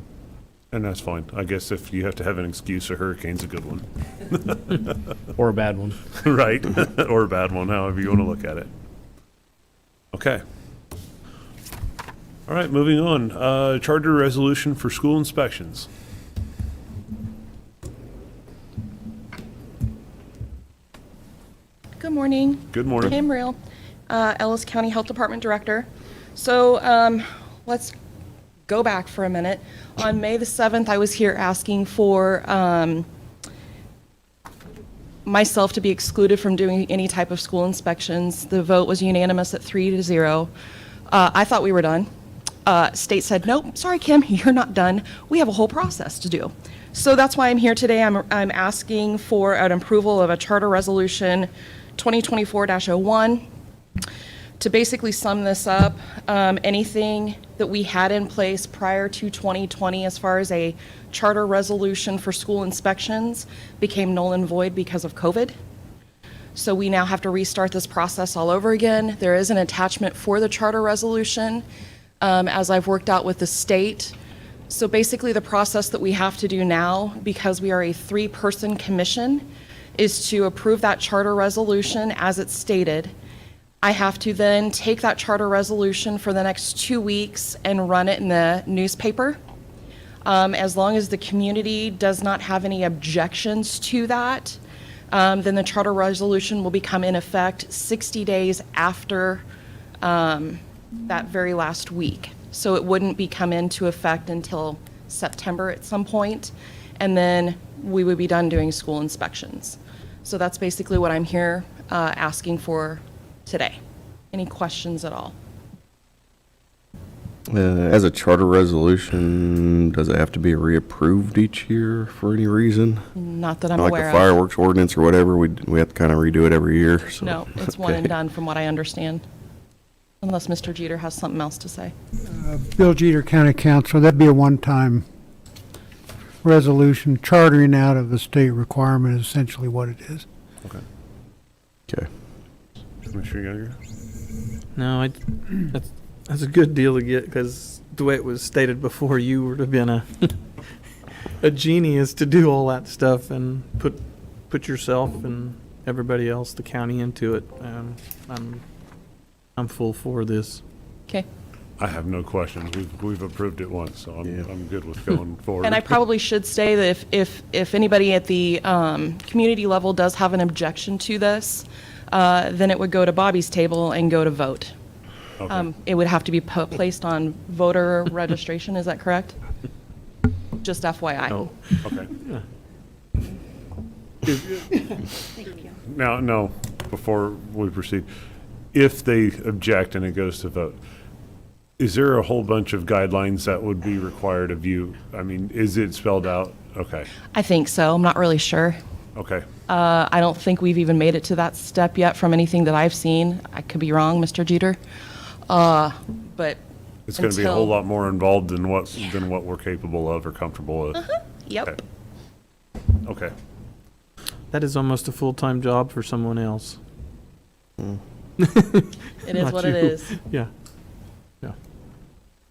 And that's fine. I guess if you have to have an excuse, a hurricane's a good one. Or a bad one. Right. Or a bad one, however you want to look at it. Okay. All right, moving on. Charter resolution for school inspections. Good morning. Good morning. Kim Real, Ellis County Health Department Director. So let's go back for a minute. On May the 7th, I was here asking for myself to be excluded from doing any type of school inspections. The vote was unanimous at 3-0. I thought we were done. State said, nope, sorry, Kim, you're not done. We have a whole process to do. So that's why I'm here today. I'm asking for an approval of a charter resolution 2024-01. To basically sum this up, anything that we had in place prior to 2020 as far as a charter resolution for school inspections became null and void because of COVID. So we now have to restart this process all over again. There is an attachment for the charter resolution as I've worked out with the state. So basically the process that we have to do now, because we are a 3-person commission, is to approve that charter resolution as it's stated. I have to then take that charter resolution for the next 2 weeks and run it in the newspaper. As long as the community does not have any objections to that, then the charter resolution will become in effect 60 days after that very last week. So it wouldn't come into effect until September at some point, and then we would be done doing school inspections. So that's basically what I'm here asking for today. Any questions at all? As a charter resolution, does it have to be reapproved each year for any reason? Not that I'm Like aware the of. fireworks ordinance or whatever, we have to kind of redo it every year, so. No, it's one and Okay. done from what I understand. Unless Mr. Jeter has something else to say. Bill Jeter, County Council, that'd be a one-time resolution. Chartering out of a state requirement is essentially what it is. Okay. Okay. Commissioner Younger? No, that's a good deal to get, because the way it was stated before, you would have been a genius to do all that stuff and put yourself and everybody else, the county, into it. I'm full for this. Okay. I have no questions. We've approved it once, so I'm good with going forward. And I probably should say that if anybody at the community level does have an objection to this, then it would go to Bobby's table and go to vote. Okay. It would have to be placed on voter registration, is that correct? Just FYI. Oh, Okay. Thank you. Now, no, before we proceed, if they object and it goes to vote, is there a whole bunch of guidelines that would be required of you? I mean, is it spelled out? Okay, I think so. I'm not really sure. okay. I don't think we've even made it to that step yet from anything that I've seen. I could be wrong, Mr. Jeter. But It's going to be a whole until- lot more involved than what we're capable of or comfortable of. Yep. Okay. that is almost a full-time job for someone else. It is Not what it you. is. Yeah.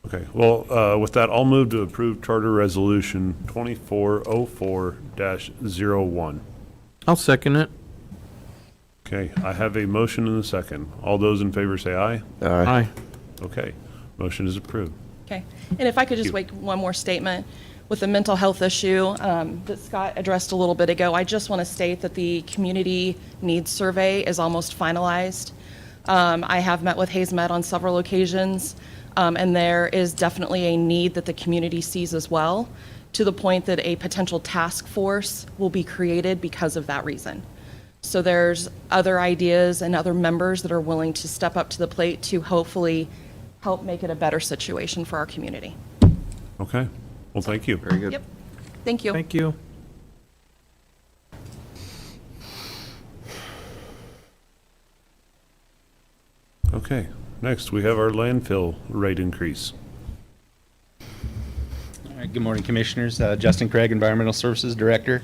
Okay, well, with that, I'll move to approve Charter Resolution 2404-01. I'll second it. Okay, I have a motion and a second. All those in favor say aye. Aye. Okay, motion is approved. Okay. And if I could just Thank make one more statement with the mental health issue that Scott addressed a little bit ago, I just want to state that the community needs survey is almost finalized. I have met with Hayes Met on several occasions, and there is definitely a need that the community sees as well, to the point that a potential task force will be created because of that reason. So there's other ideas and other members that are willing to step up to the plate to hopefully help make it a better situation for our community. Okay. Well, thank you. Very good. Yep. Thank you. Thank you. Okay. Next, we have our landfill rate increase. All right, good morning, Commissioners. Justin Craig, Environmental Services Director.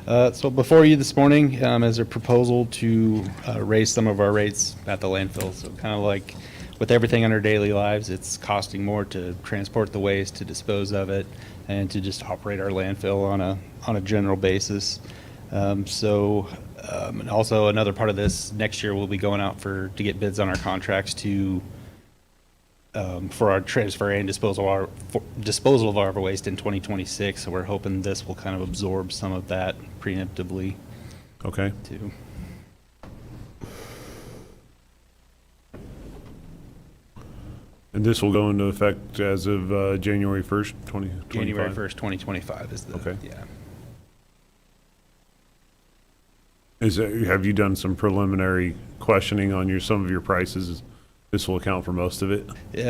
So before you this morning is a proposal to raise some of our rates at the landfill. So kind of like with everything in our daily lives, it's costing more to transport the waste, to dispose of it, and to just operate our landfill on a general basis. And also another part of this, next year we'll be going out to get bids on our contracts for our transfer and disposal of our waste in 2026. So we're hoping this will kind of absorb some of that preemptively Okay. too. And this will go into effect as of January 1st, 2025? January 1st, 2025 is the, Okay. yeah. Have you done some preliminary questioning on some of your prices? This will account for most of it? We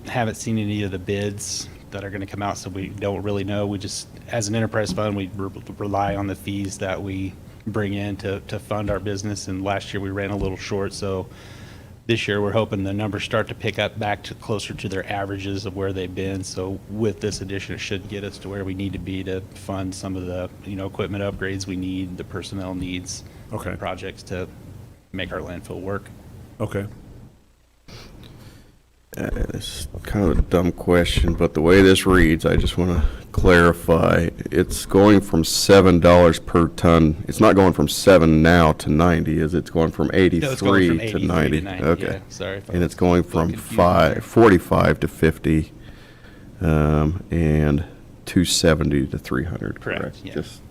haven't seen any of the bids that are going to come out, so we don't really know. We just, as an enterprise fund, we rely on the fees that we bring in to fund our business. And last year we ran a little short, so this year we're hoping the numbers start to pick up back to closer to their averages of where they've been. So with this addition, it should get us to where we need to be to fund some of the, equipment upgrades we need, the personnel needs, Okay. projects to make our landfill work. Okay. It's kind of a dumb question, but the way this reads, I just want to clarify. It's going from $7 per ton. It's not going from 7 now to 90, is it? It's going from 83 No, it's going from to 83 90. to 90, Okay. yeah. Sorry if I And was it's going a little from confused there. 45 to 50, and 270 to 300, Correct, correct? yeah. Just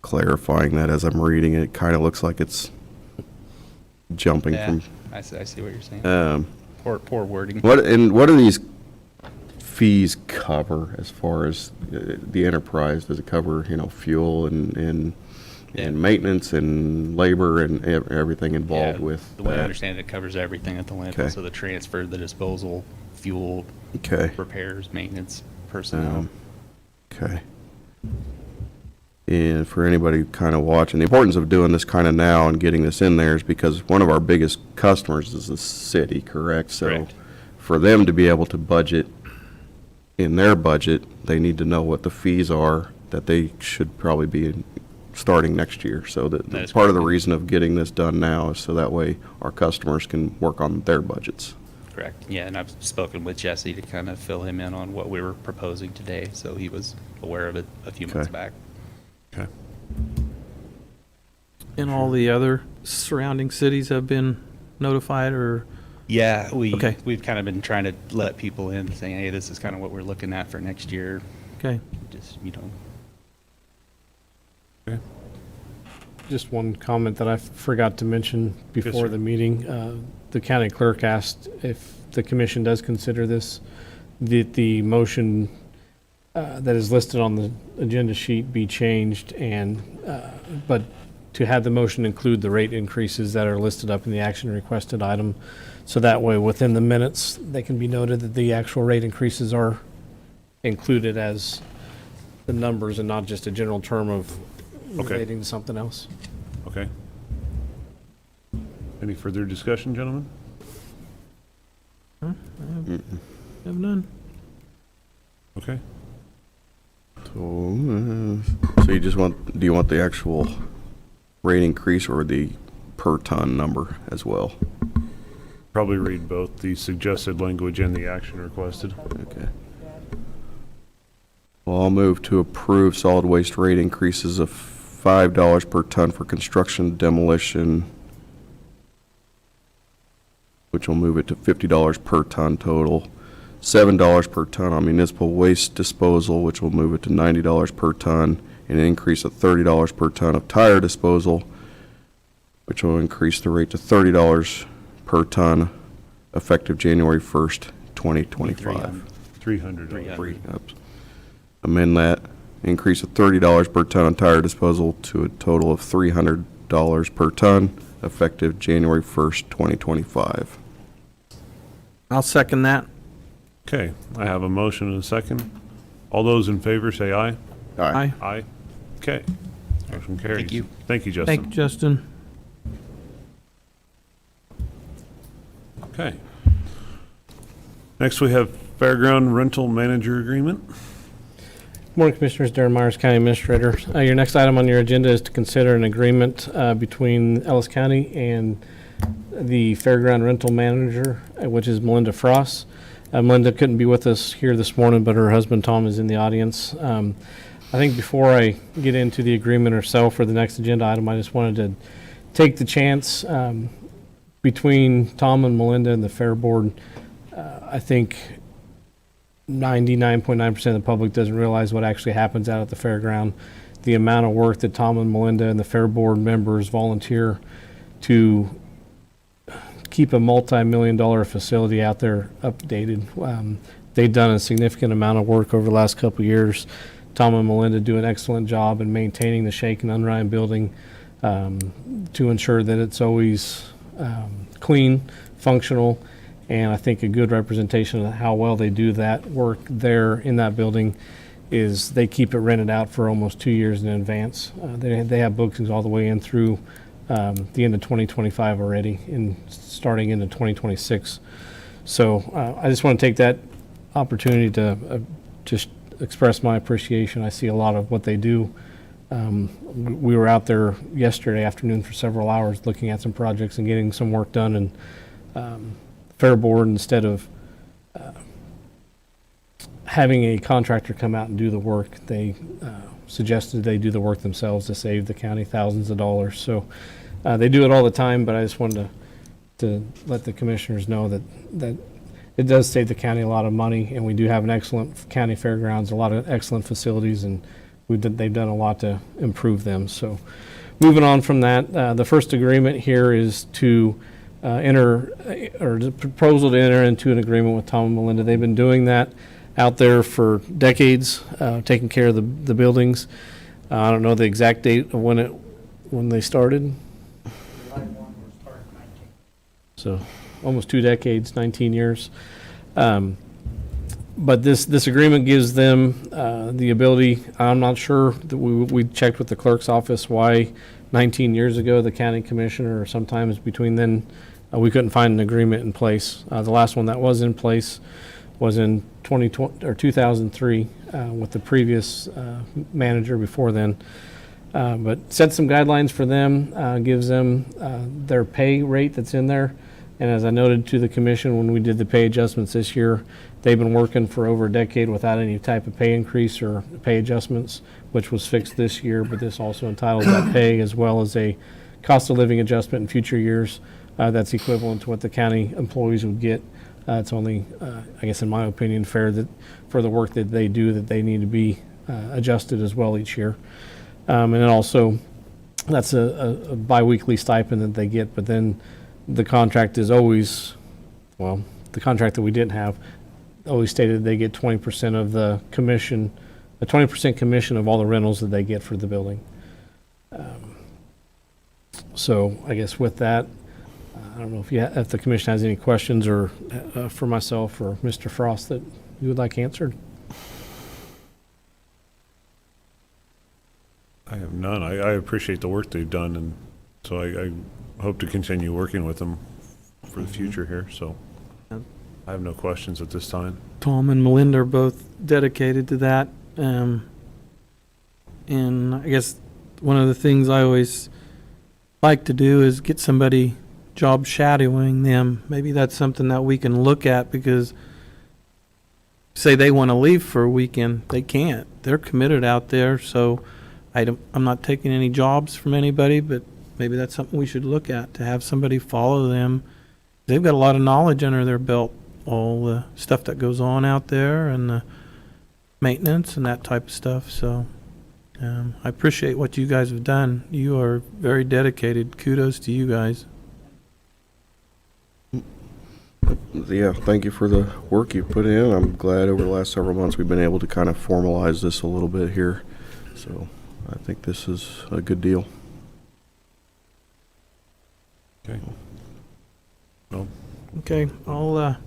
clarifying that as I'm reading it, kind of looks like it's jumping Yeah, from. I see what you're saying. Poor wording. What do these fees cover as far as the enterprise? Does it cover, fuel and Yeah. maintenance and labor and everything involved Yeah, with the way I that? understand it, covers everything at the landfill. Okay. So the transfer, the disposal, fuel, Okay. repairs, maintenance, personnel. Okay. And for anybody kind of watching, the importance of doing this kind of now and getting this in there is because one of our biggest customers is the city, correct? Correct. So for them to be able to budget in their budget, they need to know what the fees are that they should probably be starting next year. So That that is part of the correct. reason of getting this done now is so that way our customers can work on their budgets. Correct. Yeah, and I've spoken with Jesse to kind of fill him in on what we were proposing today, so he was aware of it a few months Okay. back. Okay. And all the other surrounding cities have been notified or, Yeah, Okay. we've kind of been trying to let people in, saying, hey, this is kind of what we're looking at for next year. okay. Just, Okay. Just one comment that I forgot to mention before sir. the meeting. The county clerk asked if the commission does consider this, that the motion that is listed on the agenda sheet be changed but to have the motion include the rate increases that are listed up in the action requested item. So that way, within the minutes, they can be noted that the actual rate increases are included as the numbers and not just a general term of Okay. relating to something else. Okay. Any further discussion, gentlemen? Have none. Okay. So you just do you want the actual rate increase or the per ton number as well? Probably read both the suggested language and the action requested. Okay. Well, I'll move to approve solid waste rate increases of $5 per ton for construction demolition, which will move it to $50 per ton total. $7 per ton on municipal waste disposal, which will move it to $90 per ton, and an increase of $30 per ton of tire disposal, which will increase the rate to $30 per ton, effective January 1st, 2025. 300. Amend that, increase of $30 per ton on tire disposal to a total of $300 per ton, effective January 1st, 2025. I'll second that. Okay, I have a motion and a second. All those in favor say aye. Aye. Aye. Okay. Motion carries. Thank you. Thank you, Justin. Thank you, Justin. Okay. Next, we have Fairground Rental Manager Agreement. Morning, Commissioners. Darren Myers, County Administrator. Your next item on your agenda is to consider an agreement between Ellis County and the Fairground Rental Manager, which is Melinda Frost. Melinda couldn't be with us here this morning, but her husband Tom is in the audience. I think before I get into the agreement herself for the next agenda item, I just wanted to take the chance between Tom and Melinda and the Fair Board. I think 99.9% of the public doesn't realize what actually happens out at the fairground. The amount of work that Tom and Melinda and the Fair Board members volunteer to keep a multi-million-dollar facility out there updated. They've done a significant amount of work over the last couple of years. Tom and Melinda do an excellent job in maintaining the Shake and Unrein building to ensure that it's always clean, functional, and I think a good representation of how well they do that work there in that building is they keep it rented out for almost 2 years in advance. They have bookings all the way in through the end of 2025 already and starting into 2026. So I just want to take that opportunity to just express my appreciation. I see a lot of what they do. We were out there yesterday afternoon for several hours looking at some projects and getting some work done, and Fair Board, instead of having a contractor come out and do the work, they suggested they do the work themselves to save the county thousands of dollars. So they do it all the time, but I just wanted to let the commissioners know that it does save the county a lot of money, and we do have an excellent county fairgrounds, a lot of excellent facilities, and they've done a lot to improve them. So moving on from that, the first agreement here is to the proposal to enter into an agreement with Tom and Melinda. They've been doing that out there for decades, taking care of the buildings. I don't know the exact date of when they started. So almost 2 decades, 19 years. But this agreement gives them the ability. I'm not sure that we checked with the clerk's office why 19 years ago the county commissioner, or sometimes between then, we couldn't find an agreement in place. The last one that was in place was in 2003 with the previous manager before then. But set some guidelines for them, gives them their pay rate that's in there. And as I noted to the commission when we did the pay adjustments this year, they've been working for over a decade without any type of pay increase or pay adjustments, which was fixed this year, but this also entitles that pay as well as a cost of living adjustment in future years that's equivalent to what the county employees would get. It's only, I guess in my opinion, fair that for the work that they do, that they need to be adjusted as well each year. And then also, that's a biweekly stipend that they get, but then the contract is always, well, the contract that we didn't have always stated they get 20% of the commission, a 20% commission of all the rentals that they get for the building. So I guess with that, I don't know if the commission has any questions or for myself or Mr. Frost that you would like answered. I have none. I appreciate the work they've done, and so I hope to continue working with them for the future here. So I have no questions at this time. Tom and Melinda are both dedicated to that. And I guess one of the things I always like to do is get somebody job shadowing them. Maybe that's something that we can look at, because say they want to leave for a weekend, they can't. They're committed out there, so I'm not taking any jobs from anybody, but maybe that's something we should look at, to have somebody follow them. They've got a lot of knowledge under their belt, all the stuff that goes on out there and the maintenance and that type of stuff. So I appreciate what you guys have done. You are very dedicated. Kudos to you guys. Yeah, thank you for the work you put in. I'm glad over the last several months we've been able to kind of formalize this a little bit here. So I think this is a good deal. Okay. No. Okay, I'll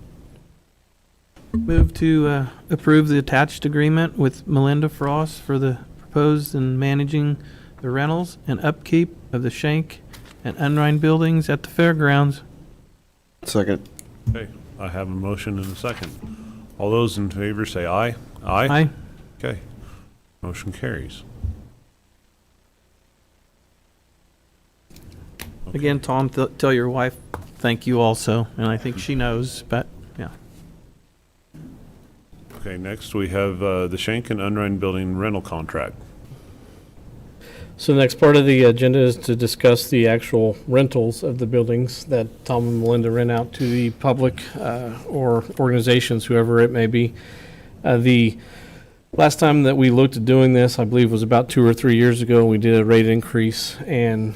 Move to approve the attached agreement with Melinda Frost for the proposed and managing the rentals and upkeep of the Shank and Unrein buildings at the fairgrounds. Second. Okay, I have a motion and a second. All those in favor say aye. Aye. Okay, motion carries. Again, Tom, tell your wife thank you also, and I think she knows, but yeah. Okay, next we have the Shank and Unrein Building rental contract. So the next part of the agenda is to discuss the actual rentals of the buildings that Tom and Melinda rent out to the public or organizations, whoever it may be. The last time that we looked at doing this, I believe, was about 2 or 3 years ago. We did a rate increase, and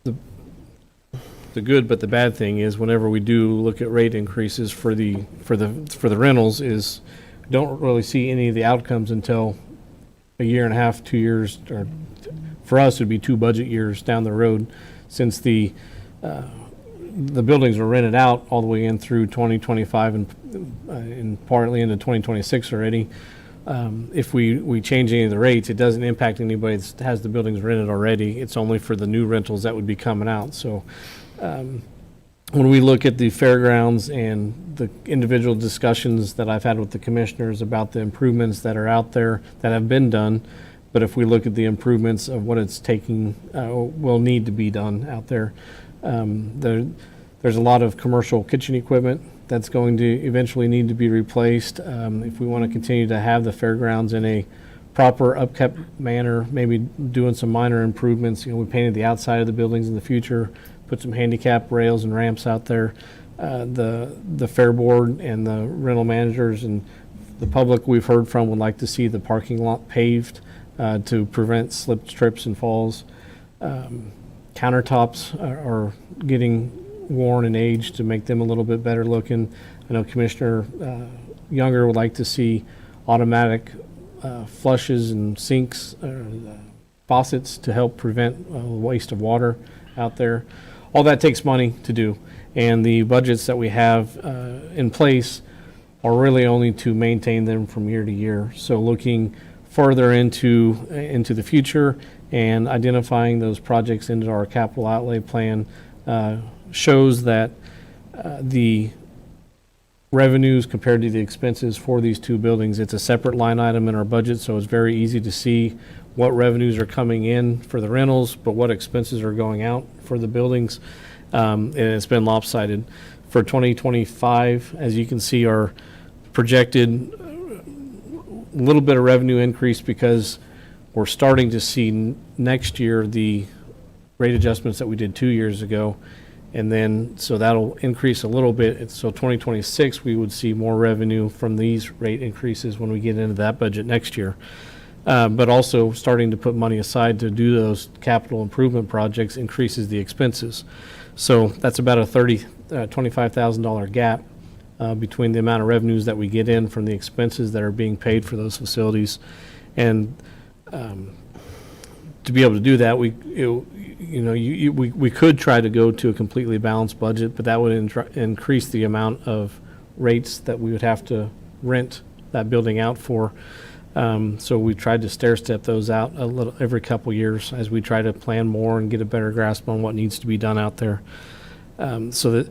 the good but the bad thing is whenever we do look at rate increases for the rentals is don't really see any of the outcomes until a year and a half, 2 years, or for us it'd be 2 budget years down the road, since the buildings are rented out all the way in through 2025 and partly into 2026 already. If we change any of the rates, it doesn't impact anybody that has the buildings rented already. It's only for the new rentals that would be coming out. So when we look at the fairgrounds and the individual discussions that I've had with the commissioners about the improvements that are out there that have been done, but if we look at the improvements of what it's taking, will need to be done out there, there's a lot of commercial kitchen equipment that's going to eventually need to be replaced. If we want to continue to have the fairgrounds in a proper upkept manner, maybe doing some minor improvements. We painted the outside of the buildings in the future, put some handicap rails and ramps out there. The fair board and the rental managers and the public we've heard from would like to see the parking lot paved to prevent slip, trips, and falls. Countertops are getting worn and aged to make them a little bit better looking. I know Commissioner Younger would like to see automatic flushes and sinks, faucets to help prevent waste of water out there. All that takes money to do, and the budgets that we have in place are really only to maintain them from year to year. So looking further into the future and identifying those projects into our capital outlay plan shows that the revenues compared to the expenses for these 2 buildings, it's a separate line item in our budget, so it's very easy to see what revenues are coming in for the rentals, but what expenses are going out for the buildings. And it's been lopsided. For 2025, as you can see, our projected little bit of revenue increase because we're starting to see next year the rate adjustments that we did 2 years ago. And then, so that'll increase a little bit. So 2026, we would see more revenue from these rate increases when we get into that budget next year. But also starting to put money aside to do those capital improvement projects increases the expenses. So that's about a $25,000 gap between the amount of revenues that we get in from the expenses that are being paid for those facilities. And to be able to do that, we could try to go to a completely balanced budget, but that would increase the amount of rates that we would have to rent that building out for. So we tried to stair step those out a little every couple years as we try to plan more and get a better grasp on what needs to be done out there. So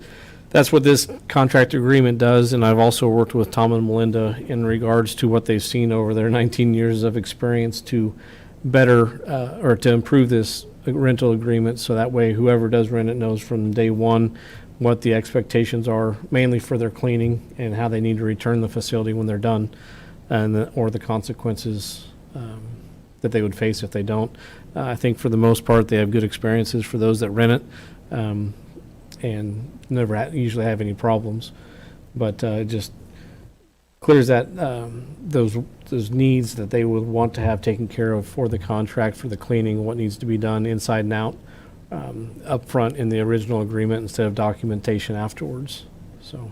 that's what this contract agreement does. And I've also worked with Tom and Melinda in regards to what they've seen over their 19 years of experience to better or to improve this rental agreement. So that way, whoever does rent it knows from day one what the expectations are, mainly for their cleaning and how they need to return the facility when they're done. Or the consequences that they would face if they don't. I think for the most part, they have good experiences for those that rent it, and never usually have any problems. But it just clears that those needs that they would want to have taken care of for the contract, for the cleaning, what needs to be done inside and out, up front in the original agreement instead of documentation afterwards. So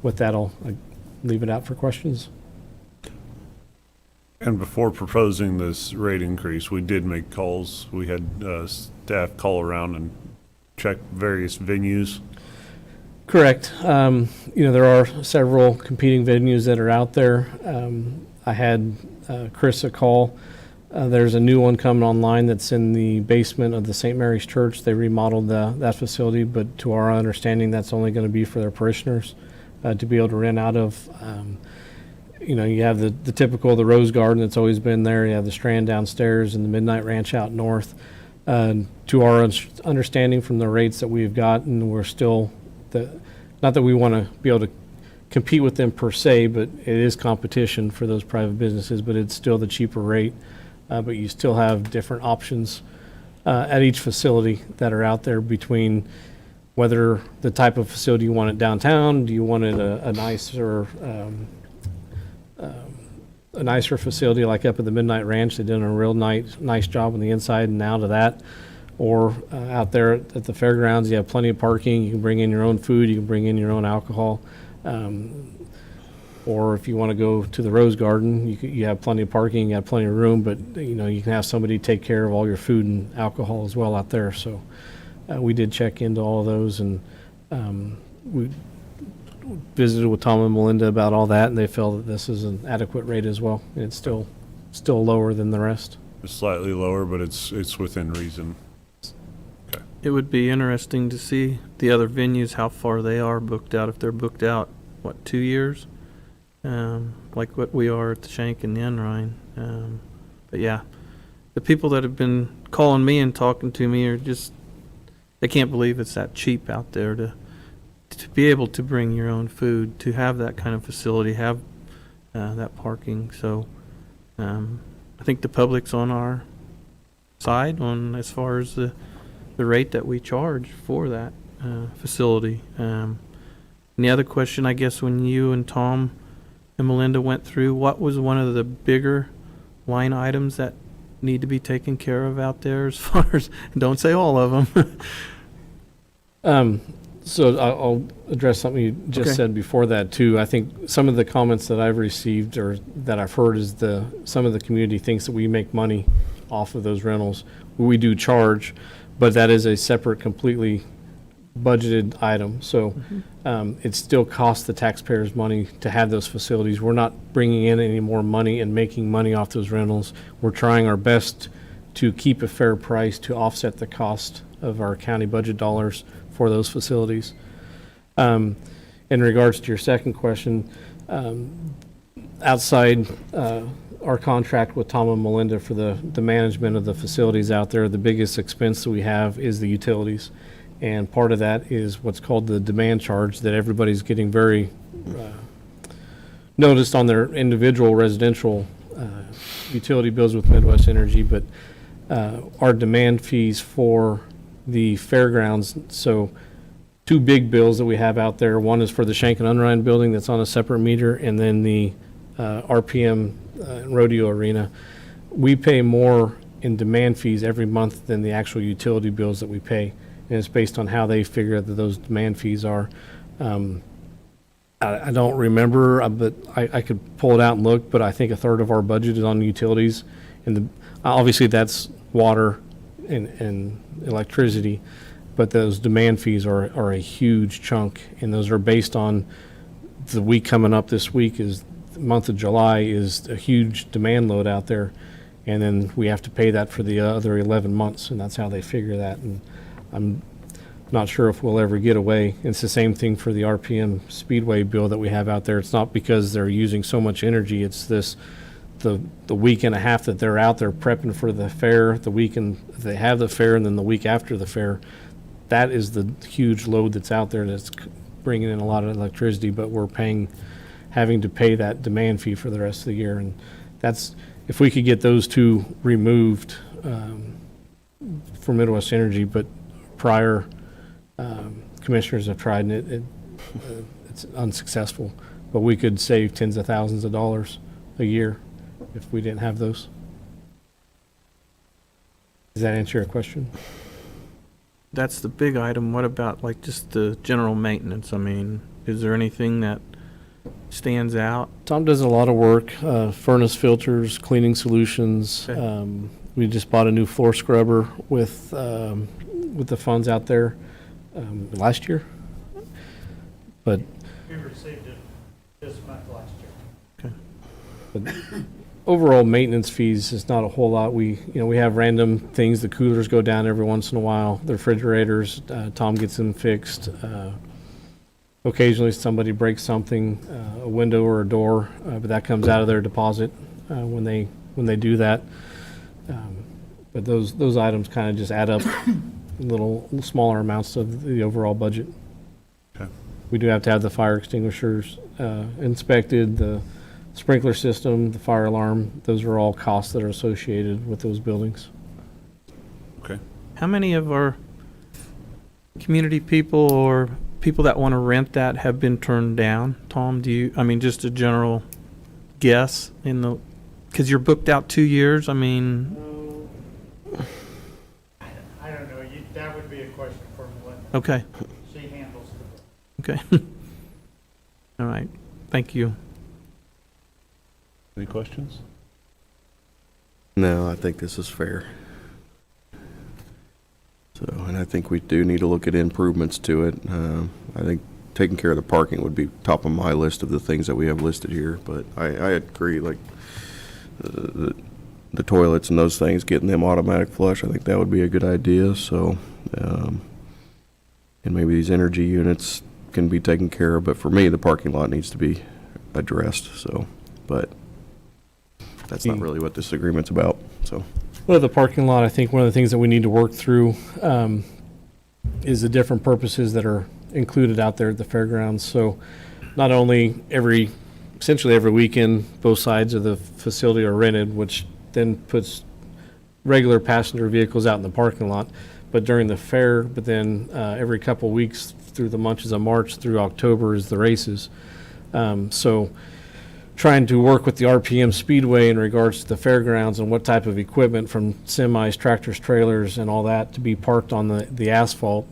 with that, I'll leave it out for questions. And before proposing this rate increase, we did make calls. We had staff call around and check various venues. Correct. There are several competing venues that are out there. I had Chris a call. There's a new one coming online that's in the basement of the St. Mary's Church. They remodeled that facility, but to our understanding, that's only going to be for their parishioners to be able to rent out of. You have the typical, the Rose Garden that's always been there. You have the Strand downstairs and the Midnight Ranch out north. To our understanding from the rates that we've gotten, we're still, not that we want to be able to compete with them per se, but it is competition for those private businesses, but it's still the cheaper rate. But you still have different options at each facility that are out there between whether the type of facility you want it downtown, do you want it a nicer facility like up at the Midnight Ranch. They've done a real nice job on the inside and out of that. Or out there at the fairgrounds, you have plenty of parking. You can bring in your own food. You can bring in your own alcohol. Or if you want to go to the Rose Garden, you have plenty of parking, you have plenty of room, but you can have somebody take care of all your food and alcohol as well out there. So we did check into all of those, and we visited with Tom and Melinda about all that, and they felt that this is an adequate rate as well. And it's still lower than the rest. It's slightly lower, but it's within reason. It would be interesting to see the other venues, how far they are booked out, if they're booked out, 2 years? Like what we are at the Shank and the Enrine. But yeah, the people that have been calling me and talking to me are just, they can't believe it's that cheap out there to be able to bring your own food, to have that kind of facility, have that parking. So I think the public's on our side on as far as the rate that we charge for that facility. And the other question, I guess, when you and Tom and Melinda went through, what was one of the bigger line items that need to be taken care of out there as far as, don't say all of them. So I'll address something you just Okay. said before that too. I think some of the comments that I've received or that I've heard is some of the community thinks that we make money off of those rentals. We do charge, but that is a separate, completely budgeted item. So it still costs the taxpayers money to have those facilities. We're not bringing in any more money and making money off those rentals. We're trying our best to keep a fair price to offset the cost of our county budget dollars for those facilities. In regards to your second question, outside our contract with Tom and Melinda for the management of the facilities out there, the biggest expense that we have is the utilities. And part of that is what's called the demand charge that everybody's getting very noticed on their individual residential utility bills with Midwest Energy, but our demand fees for the fairgrounds. So two big bills that we have out there. One is for the Shank and Unrein building that's on a separate meter, and then the RPM rodeo arena. We pay more in demand fees every month than the actual utility bills that we pay. And it's based on how they figure that those demand fees are. I don't remember, but I could pull it out and look, but I think a third of our budget is on utilities. And obviously that's water and electricity, but those demand fees are a huge chunk, and those are based on the week coming up. This week is the month of July is a huge demand load out there, and then we have to pay that for the other 11 months, and that's how they figure that. And I'm not sure if we'll ever get away. It's the same thing for the RPM Speedway bill that we have out there. It's not because they're using so much energy. It's the week and a half that they're out there prepping for the fair, the weekend they have the fair, and then the week after the fair. That is the huge load that's out there that's bringing in a lot of electricity, but we're having to pay that demand fee for the rest of the year. And that's, if we could get those two removed for Midwest Energy, but prior commissioners have tried, and it's unsuccessful. But we could save tens of thousands of dollars a year if we didn't have those. Does that answer your question? That's the big item. What about like just the general maintenance? I mean, is there anything that stands out? Tom does a lot of work, furnace filters, cleaning solutions. Okay. We just bought a new floor scrubber with the funds out there last year. But We received it this month last year. But overall maintenance fees is not a whole lot. We have random things. The coolers go down every once in a while. The refrigerators, Tom gets them fixed. Occasionally somebody breaks something, a window or a door, but that comes out of their deposit when they do that. But those items kind of just add up little smaller amounts of the overall budget. Okay. We do have to have the fire extinguishers inspected, the sprinkler system, the fire alarm. Those are all costs that are associated with those buildings. Okay. How many of our community people or people that want to rent that have been turned down? Tom, just a general guess because you're booked out 2 years. I mean, I don't know, that would be a question for Melinda. okay, She handles the book. okay. All right, thank you. Any questions? No, I think this is fair. So, and I think we do need to look at improvements to it. I think taking care of the parking would be top of my list of the things that we have listed here, but I agree, like, the toilets and those things, getting them automatic flush, I think that would be a good idea, so, and maybe these energy units can be taken care of, but for me, the parking lot needs to be addressed, so, but that's not really what this agreement's about, so. Well, the parking lot, I think one of the things that we need to work through is the different purposes that are included out there at the fairgrounds. So not only essentially every weekend, both sides of the facility are rented, which then puts regular passenger vehicles out in the parking lot, but during the fair, but then every couple of weeks through the months of March through October is the races. So trying to work with the RPM Speedway in regards to the fairgrounds and what type of equipment from semis, tractors, trailers, and all that to be parked on the asphalt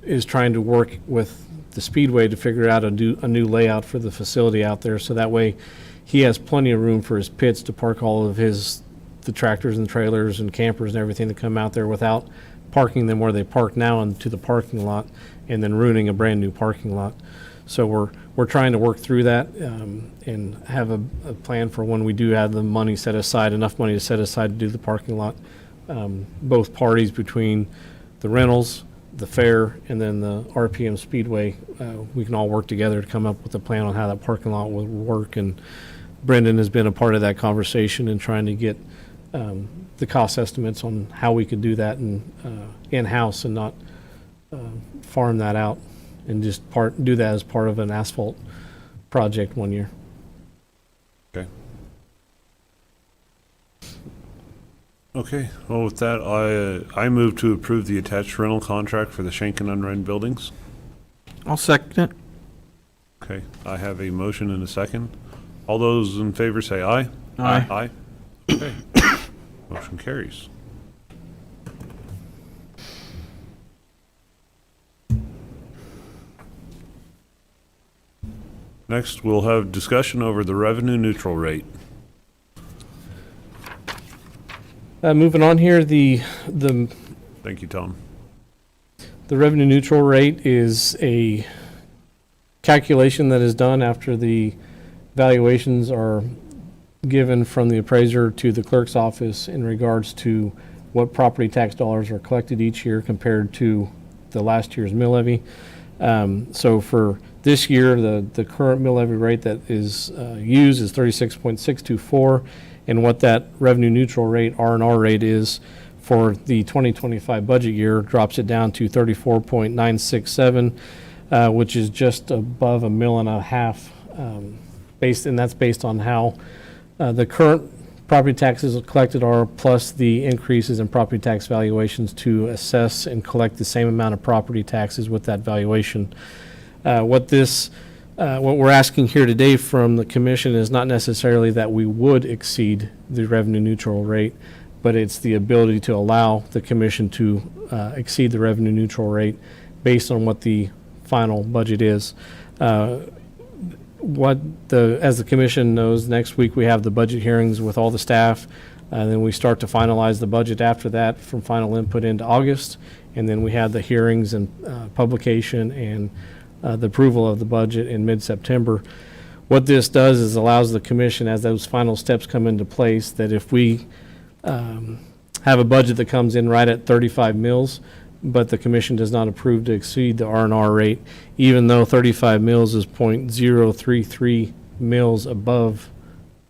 is trying to work with the Speedway to figure out a new layout for the facility out there, so that way he has plenty of room for his pits to park all of the tractors and trailers and campers and everything that come out there without parking them where they park now into the parking lot and then ruining a brand new parking lot. So we're trying to work through that and have a plan for when we do have the money set aside, enough money to set aside to do the parking lot. Both parties between the rentals, the fair, and then the RPM Speedway, we can all work together to come up with a plan on how that parking lot will work. And Brendan has been a part of that conversation and trying to get the cost estimates on how we could do that in-house and not farm that out and just do that as part of an asphalt project 1 year. Okay. Okay, well, with that, I move to approve the attached rental contract for the Schenken unrent buildings. I'll second it. Okay, I have a motion and a second. All those in favor say aye. Aye. Aye. Okay. Motion carries. Next, we'll have discussion over the revenue neutral rate. Moving on here, the Thank you, Tom. revenue neutral rate is a calculation that is done after the valuations are given from the appraiser to the clerk's office in regards to what property tax dollars are collected each year compared to the last year's mill levy. So for this year, the current mill levy rate that is used is 36.624, and what that revenue neutral rate, R&R rate, is for the 2025 budget year drops it down to 34.967, which is just above a mill and a half, and that's based on how the current property taxes collected are, plus the increases in property tax valuations to assess and collect the same amount of property taxes with that valuation. What we're asking here today from the commission is not necessarily that we would exceed the revenue neutral rate, but it's the ability to allow the commission to exceed the revenue neutral rate based on what the final budget is. As the commission knows, next week we have the budget hearings with all the staff. Then we start to finalize the budget after that from final input into August. And then we have the hearings and publication and the approval of the budget in mid-September. What this does is allows the commission, as those final steps come into place, that if we have a budget that comes in right at 35 mils, but the commission does not approve to exceed the R&R rate, even though 35 mils is .033 mils above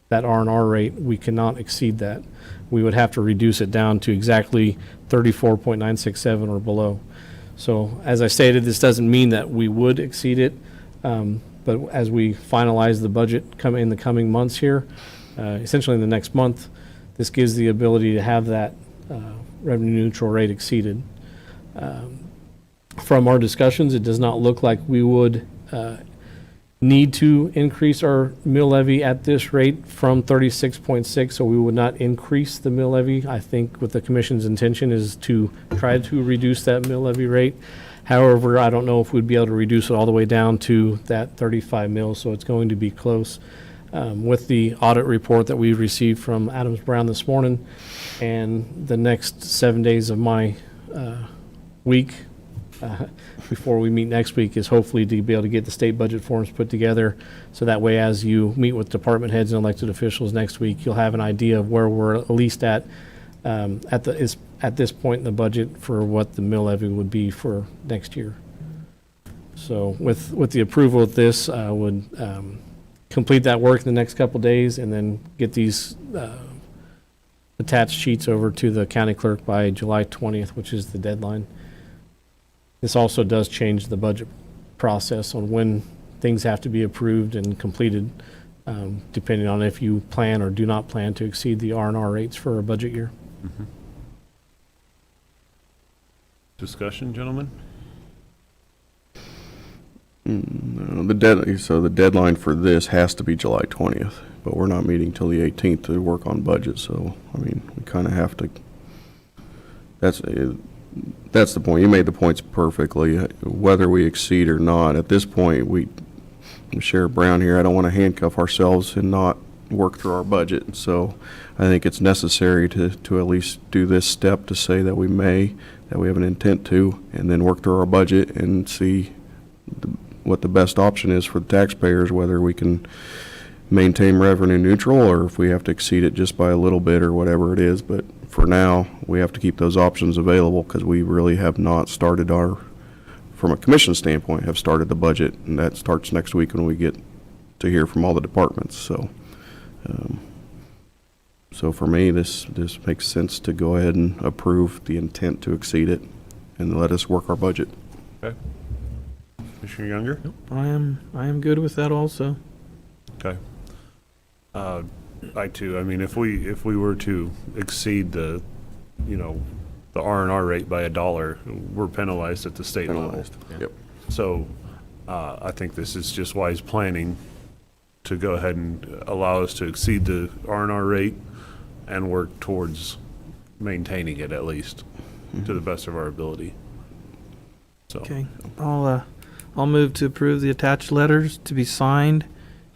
that R&R rate, we cannot exceed that. We would have to reduce it down to exactly 34.967 or below. So as I stated, this doesn't mean that we would exceed it, but as we finalize the budget in the coming months here, essentially in the next month, this gives the ability to have that revenue neutral rate exceeded. From our discussions, it does not look like we would need to increase our mill levy at this rate from 36.6, so we would not increase the mill levy. I think what the commission's intention is to try to reduce that mill levy rate. However, I don't know if we'd be able to reduce it all the way down to that 35 mils, so it's going to be close. With the audit report that we received from Adams Brown this morning, and the next 7 days of my week before we meet next week is hopefully to be able to get the state budget forms put together, so that way as you meet with department heads and elected officials next week, you'll have an idea of where we're at least at this point in the budget for what the mill levy would be for next year. So with the approval of this, I would complete that work in the next couple days and then get these attached sheets over to the county clerk by July 20th, which is the deadline. This also does change the budget process on when things have to be approved and completed, depending on if you plan or do not plan to exceed the R&R rates for a budget year. Mm-hmm. Discussion, gentlemen? No, so the deadline for this has to be July 20th, but we're not meeting till the 18th to work on budget, so, I mean, we kind of have to, that's the point. You made the points perfectly. Whether we exceed or not, at this point, Sheriff Brown here, I don't want to handcuff ourselves and not work through our budget. So I think it's necessary to at least do this step to say that we have an intent to, and then work through our budget and see what the best option is for the taxpayers, whether we can maintain revenue neutral or if we have to exceed it just by a little bit or whatever it is. But for now, we have to keep those options available because we really have not started from a commission standpoint, have started the budget, and that starts next week when we get to hear from all the departments. So, so for me, this makes sense to go ahead and approve the intent to exceed it and let us work our budget. Okay. Commissioner Younger? I am good with that also. Okay. I too, I mean, if we were to exceed the R&R rate by $1, we're penalized at the state level. Yep. So, I think this is just wise planning to go ahead and allow us to exceed the R&R rate and work towards maintaining it at least to the best of our ability. So. Okay, I'll move to approve the attached letters to be signed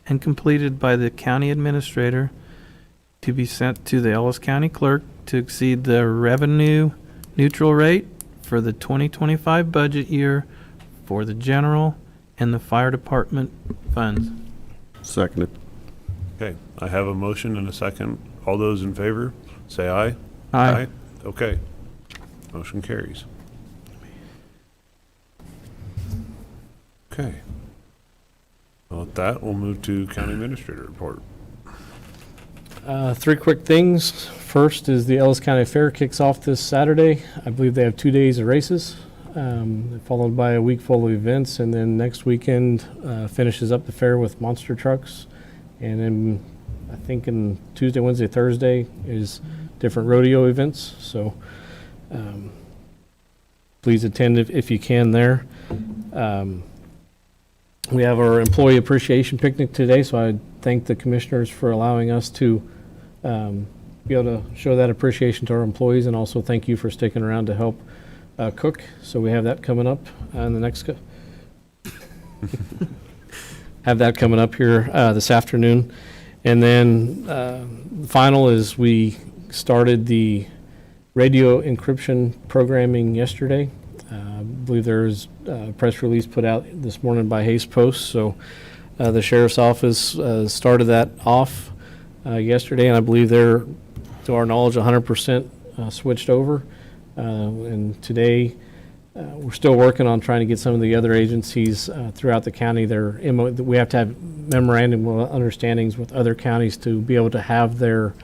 and completed by the county administrator to be sent to the Ellis County clerk to exceed the revenue neutral rate for the 2025 budget year for the general and the fire department funds. Seconded. Okay, I have a motion and a second. All those in favor, say aye. Aye. Okay. Motion carries. Okay. Well, with that, we'll move to county administrator report. Three quick things. First is the Ellis County Fair kicks off this Saturday. I believe they have 2 days of races, followed by a week full of events, and then next weekend finishes up the fair with monster trucks. And then I think in Tuesday, Wednesday, Thursday is different rodeo events. So please attend if you can there. We have our employee appreciation picnic today, so I thank the commissioners for allowing us to be able to show that appreciation to our employees, and also thank you for sticking around to help cook. So we have that coming up in the next have that coming up here this afternoon. And then the final is we started the radio encryption programming yesterday. I believe there's a press release put out this morning by Hayes Post, so the sheriff's office started that off yesterday, and I believe they're, to our knowledge, 100% switched over. And today, we're still working on trying to get some of the other agencies throughout the county. We have to have memorandum of understandings with other counties to be able to have their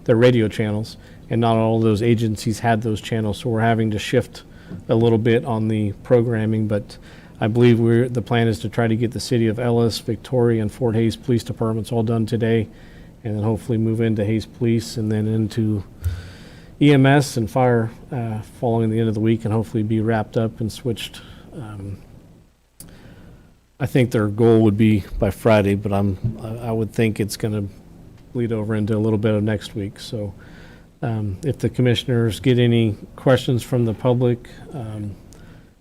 radio channels, and not all those agencies had those channels, so we're having to shift a little bit on the programming. But I believe the plan is to try to get the city of Ellis, Victoria, and Fort Hays Police Departments all done today, and then hopefully move into Hays Police and then into EMS and fire following the end of the week, and hopefully be wrapped up and switched. I think their goal would be by Friday, but I would think it's going to bleed over into a little bit of next week. So if the commissioners get any questions from the public,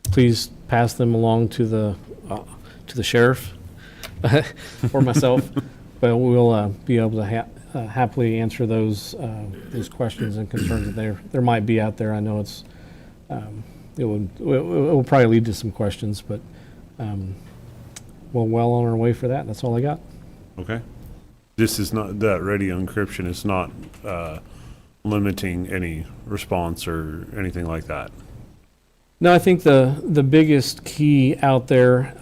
please pass them along to the sheriff or myself, but we'll be able to happily answer those questions and concerns that there might be out there. I know it will probably lead to some questions, but we're well on our way for that. That's all I got. Okay. This is not, that radio encryption is not limiting any response or anything like that. No, I think the biggest key out there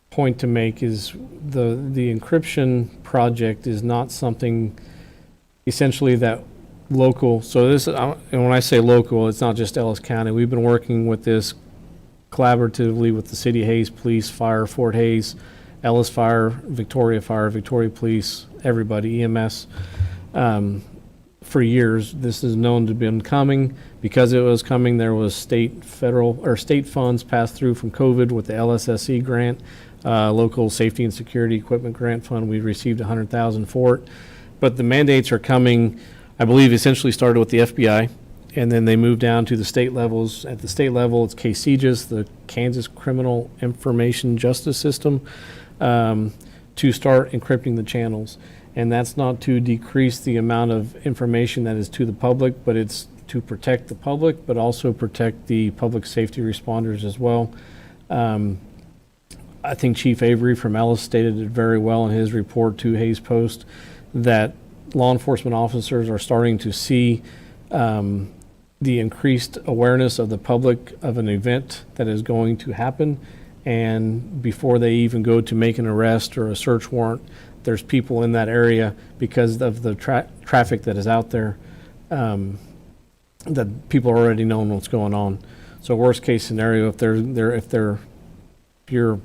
point to make is the encryption project is not something essentially that local. So this, and when I say local, it's not just Ellis County. We've been working with this collaboratively with the City of Hays Police, Fire, Fort Hays, Ellis Fire, Victoria Police, everybody, EMS. For years, this is known to have been coming. Because it was coming, there was state funds passed through from COVID with the LSSE grant, local safety and security equipment grant fund. We received $100,000 for it. But the mandates are coming, I believe, essentially started with the FBI, and then they moved down to the state levels. At the state level, it's KCJS, the Kansas Criminal Information Justice System, to start encrypting the channels. And that's not to decrease the amount of information that is to the public, but it's to protect the public, but also protect the public safety responders as well. I think Chief Avery from Ellis stated it very well in his report to Hayes Post that law enforcement officers are starting to see the increased awareness of the public of an event that is going to happen. And before they even go to make an arrest or a search warrant, there's people in that area because of the traffic that is out there, that people already know what's going on. So worst case scenario, if you're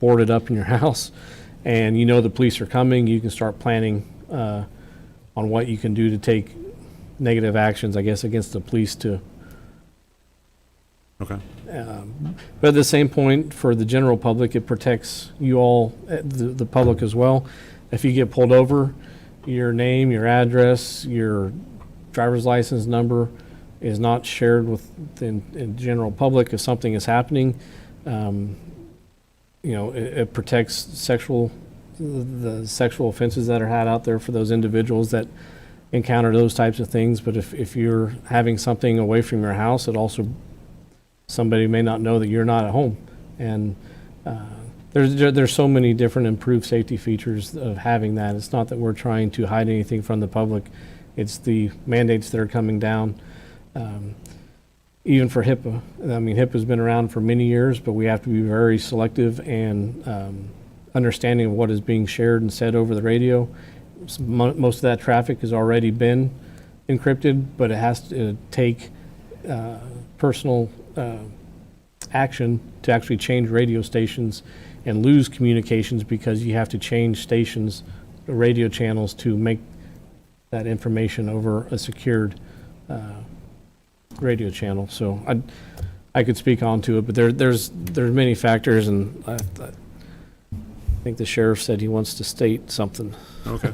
boarded up in your house and you know the police are coming, you can start planning on what you can do to take negative actions, I guess, against the police to. Okay. But at the same point, for the general public, it protects you all, the public as well. If you get pulled over, your name, your address, your driver's license number is not shared with the general public if something is happening. It protects the sexual offenses that are had out there for those individuals that encounter those types of things. But if you're having something away from your house, it also, somebody may not know that you're not at home. And there's so many different improved safety features of having that. It's not that we're trying to hide anything from the public. It's the mandates that are coming down. Even for HIPAA. I mean, HIPAA's been around for many years, but we have to be very selective and understanding of what is being shared and said over the radio. Most of that traffic has already been encrypted, but it has to take personal action to actually change radio stations and lose communications because you have to change stations, radio channels, to make that information over a secured radio channel. So I could speak on to it, but there's many factors, and I think the sheriff said he wants to state something. Okay.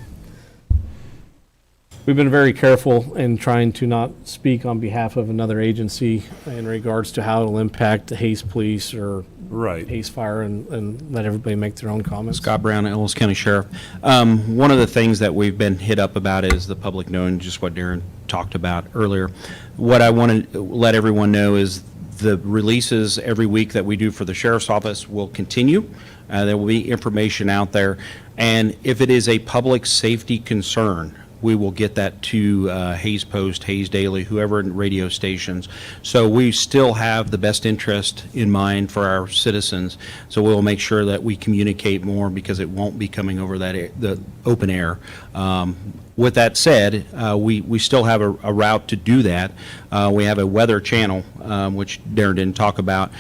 We've been very careful in trying to not speak on behalf of another agency in regards to how it'll impact the Hays Police or Right. Hayes Fire and let everybody make their own comments. Scott Brown, Ellis County Sheriff. One of the things that we've been hit up about is the public knowing just what Darren talked about earlier. What I want to let everyone know is the releases every week that we do for the Sheriff's Office will continue. There will be information out there. And if it is a public safety concern, we will get that to Hayes Post, Hayes Daily, whoever in radio stations. So we still have the best interest in mind for our citizens. So we'll make sure that we communicate more because it won't be coming over the open air. With that said, we still have a route to do that. We have a weather channel, which Darren didn't talk about,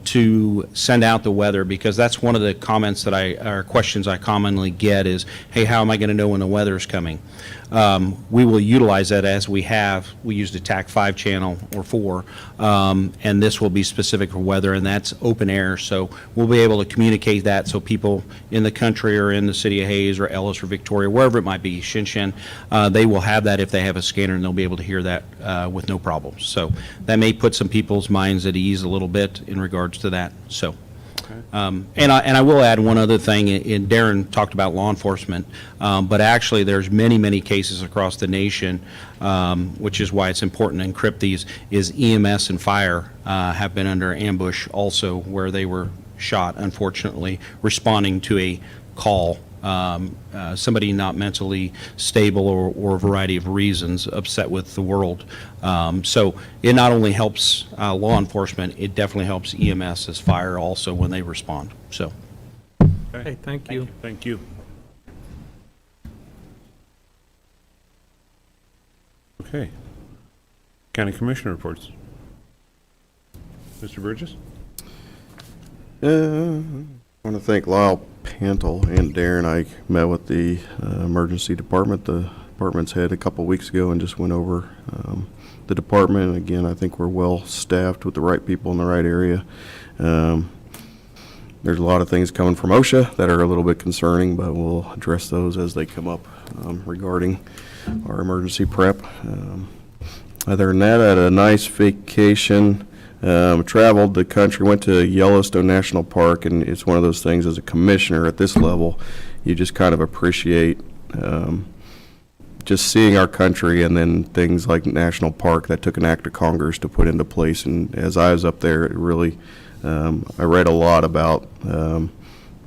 to send out the weather, because that's one of the comments that or questions I commonly get is, hey, how am I going to know when the weather is coming? We will utilize that as we have. We used a TAC 5 channel or 4, and this will be specific for weather, and that's open air. So we'll be able to communicate that so people in the country or in the city of Hayes or Ellis or Victoria, wherever it might be, Shinshin, they will have that if they have a scanner, and they'll be able to hear that with no problems. So that may put some people's minds at ease a little bit in regards to that. So. And I will add one other thing, and Darren talked about law enforcement, but actually there's many cases across the nation, which is why it's important to encrypt these, is EMS and fire have been under ambush also, where they were shot, unfortunately, responding to a call. Somebody not mentally stable or a variety of reasons, upset with the world. So it not only helps law enforcement, it definitely helps EMS as fire also when they respond. So. Okay, thank you. Thank you. Okay. County Commissioner reports. Mr. Burgess? I want to thank Lyle Pantel and Darren. I met with the emergency department, the department's head, a couple weeks ago and just went over the department. And again, I think we're well staffed with the right people in the right area. There's a lot of things coming from OSHA that are a little bit concerning, but we'll address those as they come up regarding our emergency prep. Other than that, I had a nice vacation. Traveled the country, went to Yellowstone National Park, and it's one of those things as a commissioner at this level, you just kind of appreciate just seeing our country, and then things like National Park that took an act of Congress to put into place. And as I was up there, it really, I read a lot about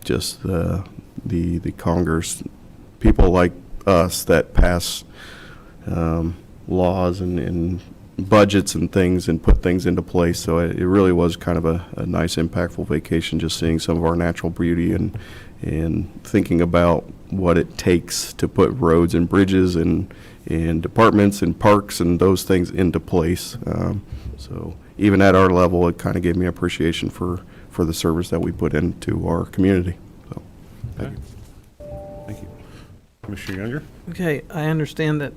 just the Congress, people like us that pass laws and budgets and things and put things into place. So it really was kind of a nice, impactful vacation, just seeing some of our natural beauty and thinking about what it takes to put roads and bridges and departments and parks and those things into place. So even at our level, it kind of gave me appreciation for the service that we put into our community. So thank you. Thank you. Commissioner Younger? Okay, I understand that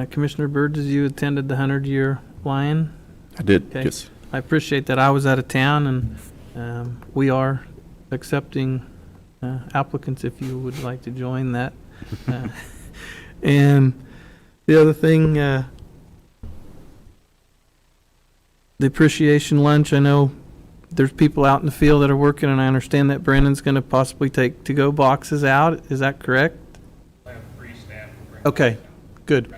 Commissioner Burgess, you attended the 100-year Lion. I did, Okay. yes. I appreciate that. I was out of town, and we are accepting applicants if you would like to join that. And the other thing, the appreciation lunch, I know there's people out in the field that are working, and I understand that Brandon's going to possibly take to-go boxes out. Is that correct? Okay, good.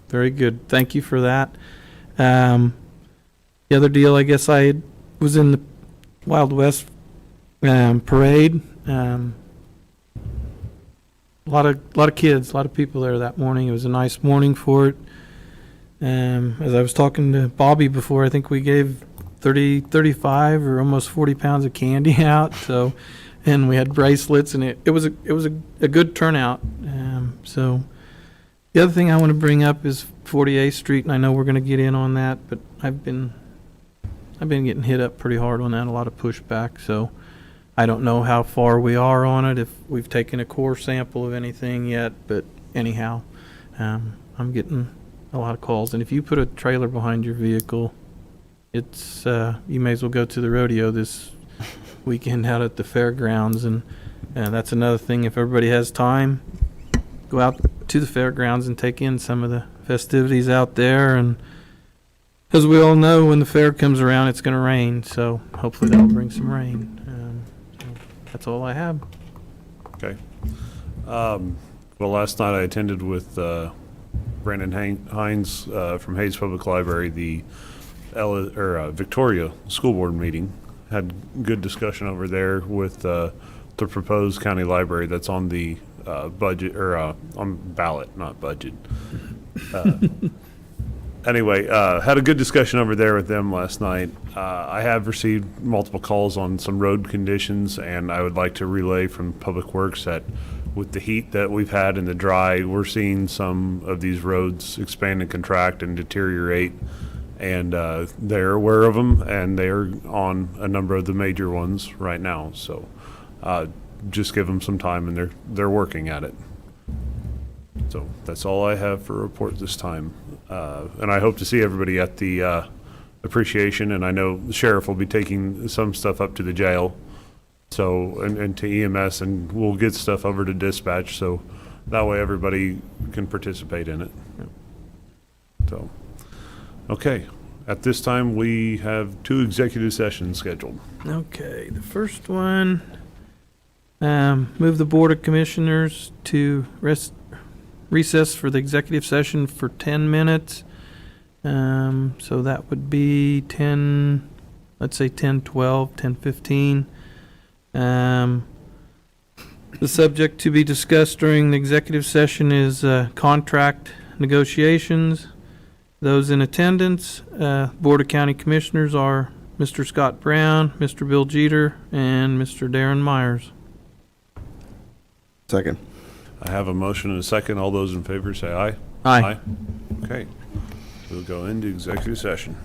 Very good. Thank you for that. The other deal, I guess I was in the Wild West parade. A lot of kids, a lot of people there that morning. It was a nice morning for it. As I was talking to Bobby before, I think we gave 35 or almost 40 pounds of candy out. So, and we had bracelets, and it was a good turnout. So. The other thing I want to bring up is 48th Street, and I know we're going to get in on that, but I've been getting hit up pretty hard on that, a lot of pushback, so I don't know how far we are on it, if we've taken a core sample of anything yet, but anyhow, I'm getting a lot of calls, and if you put a trailer behind your vehicle, it's you may as well go to the rodeo this weekend out at the fairgrounds, and that's another thing. If everybody has time, go out to the fairgrounds and take in some of the festivities out there, and as we all know, when the fair comes around, it's going to rain, so hopefully that'll bring some rain. So that's all I have. Okay. Well, last night I attended with Brandon Hines from Hayes Public Library, the Victoria School Board meeting. Had good discussion over there with the proposed county library that's on the budget, or on ballot, not budget. Anyway, had a good discussion over there with them last night. I have received multiple calls on some road conditions, and I would like to relay from Public Works that with the heat that we've had and the dry, we're seeing some of these roads expand and contract and deteriorate, and they're aware of them, and they're on a number of the major ones right now. So just give them some time, and they're working at it. So that's all I have for a report this time. And I hope to see everybody at the appreciation, and I know the sheriff will be taking some stuff up to the jail, so, and to EMS, and we'll get stuff over to dispatch, so that way everybody can participate in it. So, okay. At this time, we have 2 executive sessions scheduled. Okay, the first one, move the Board of Commissioners to recess for the executive session for 10 minutes. So that would be 10, let's say 10:12, 10:15. The subject to be discussed during the executive session is contract negotiations. Those in attendance, Board of County Commissioners are Mr. Scott Brown, Mr. Bill Jeter, and Mr. Darren Myers. Second. I have a motion and a second. All those in favor say aye. Aye. Okay. We'll go into executive session.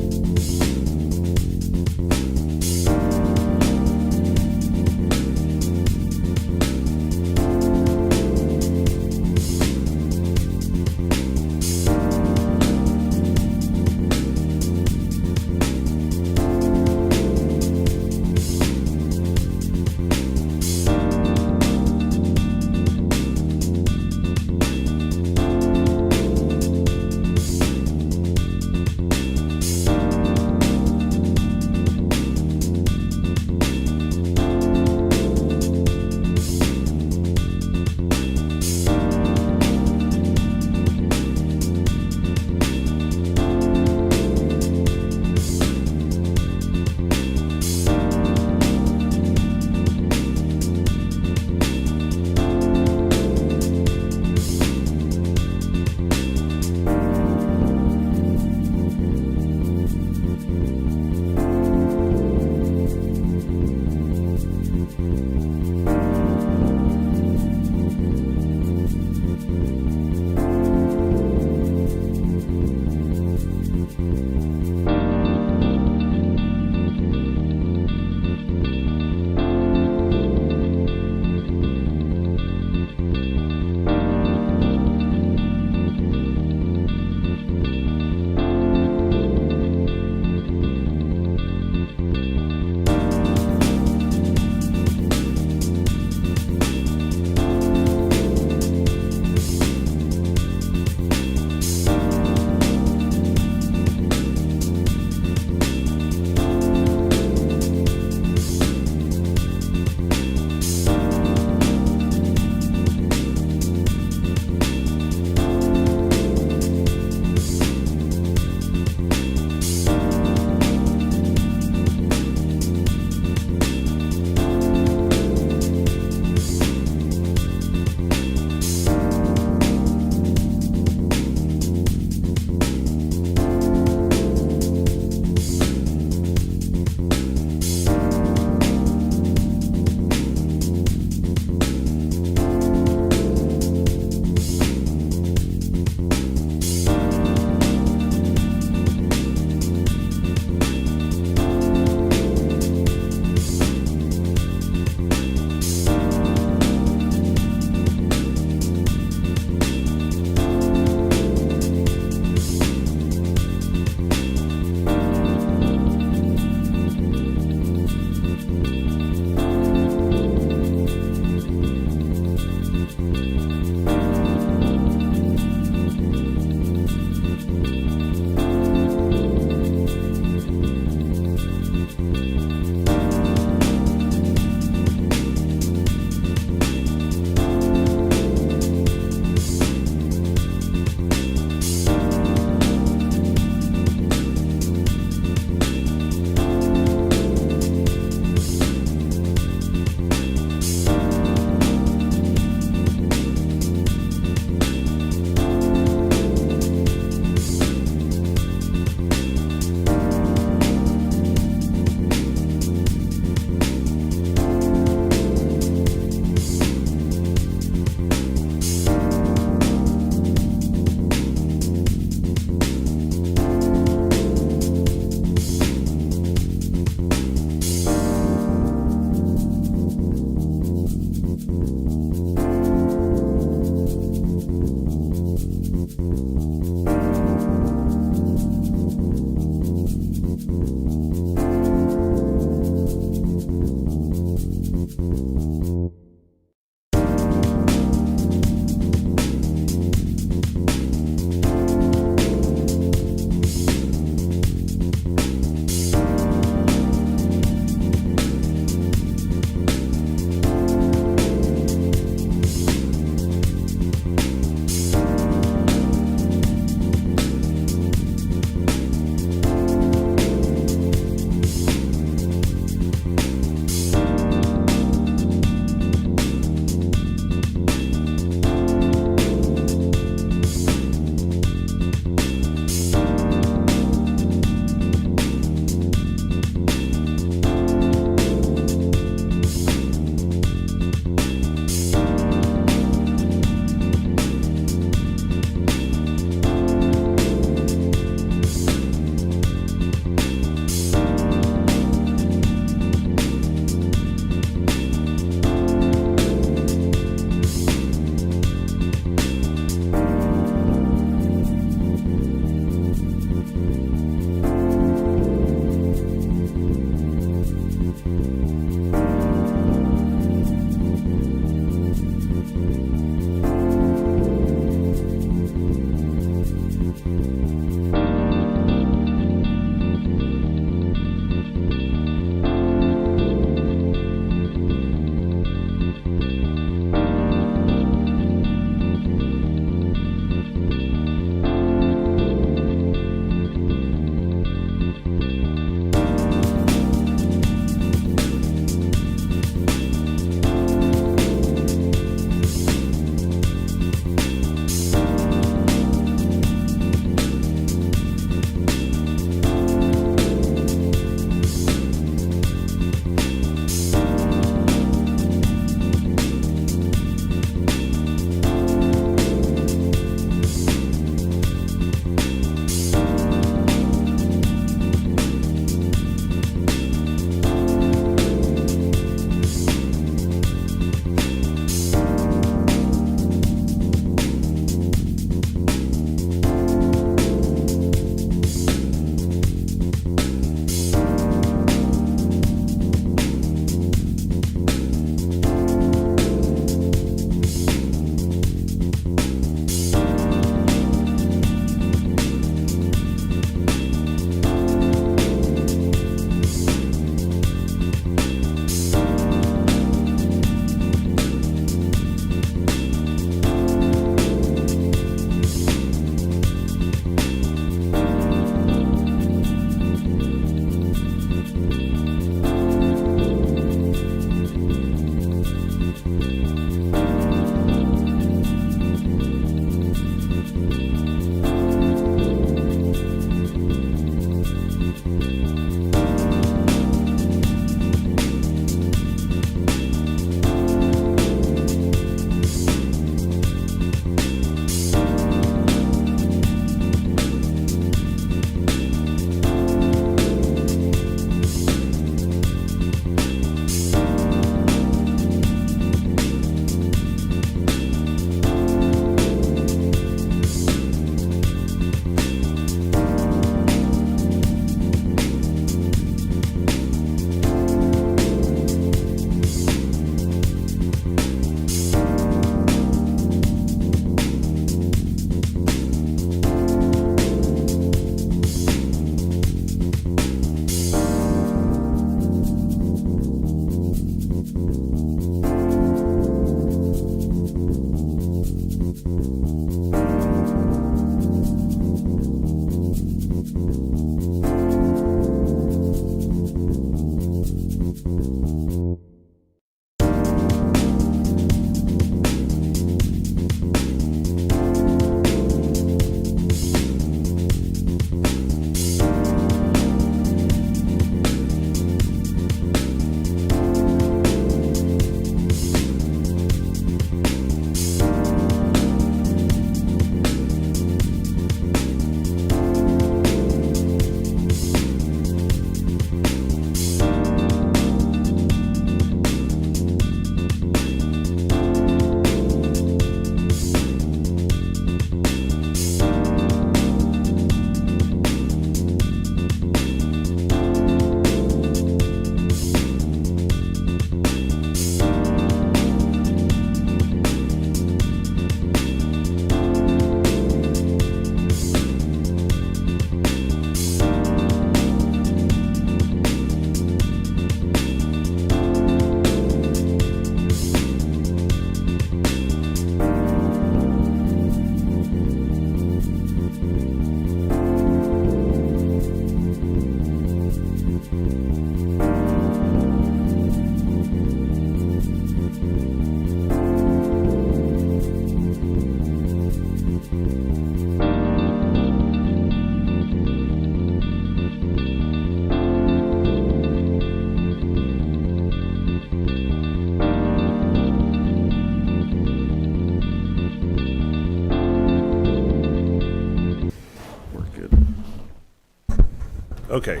Okay.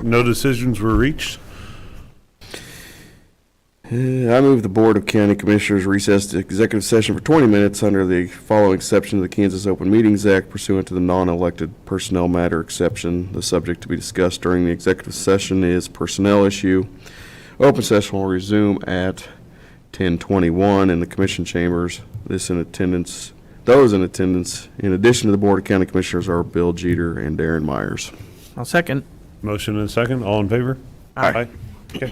No decisions were reached? I move the Board of County Commissioners recess to executive session for 20 minutes under the following section of the Kansas Open Meetings Act pursuant to the non-elected personnel matter exception. The subject to be discussed during the executive session is personnel issue. Open session will resume at 10:21 in the commission chambers. Those in attendance, in addition to the Board of County Commissioners, are Bill Jeter and Darren Myers. I'll second. Motion and a second. All in favor? Aye. Okay.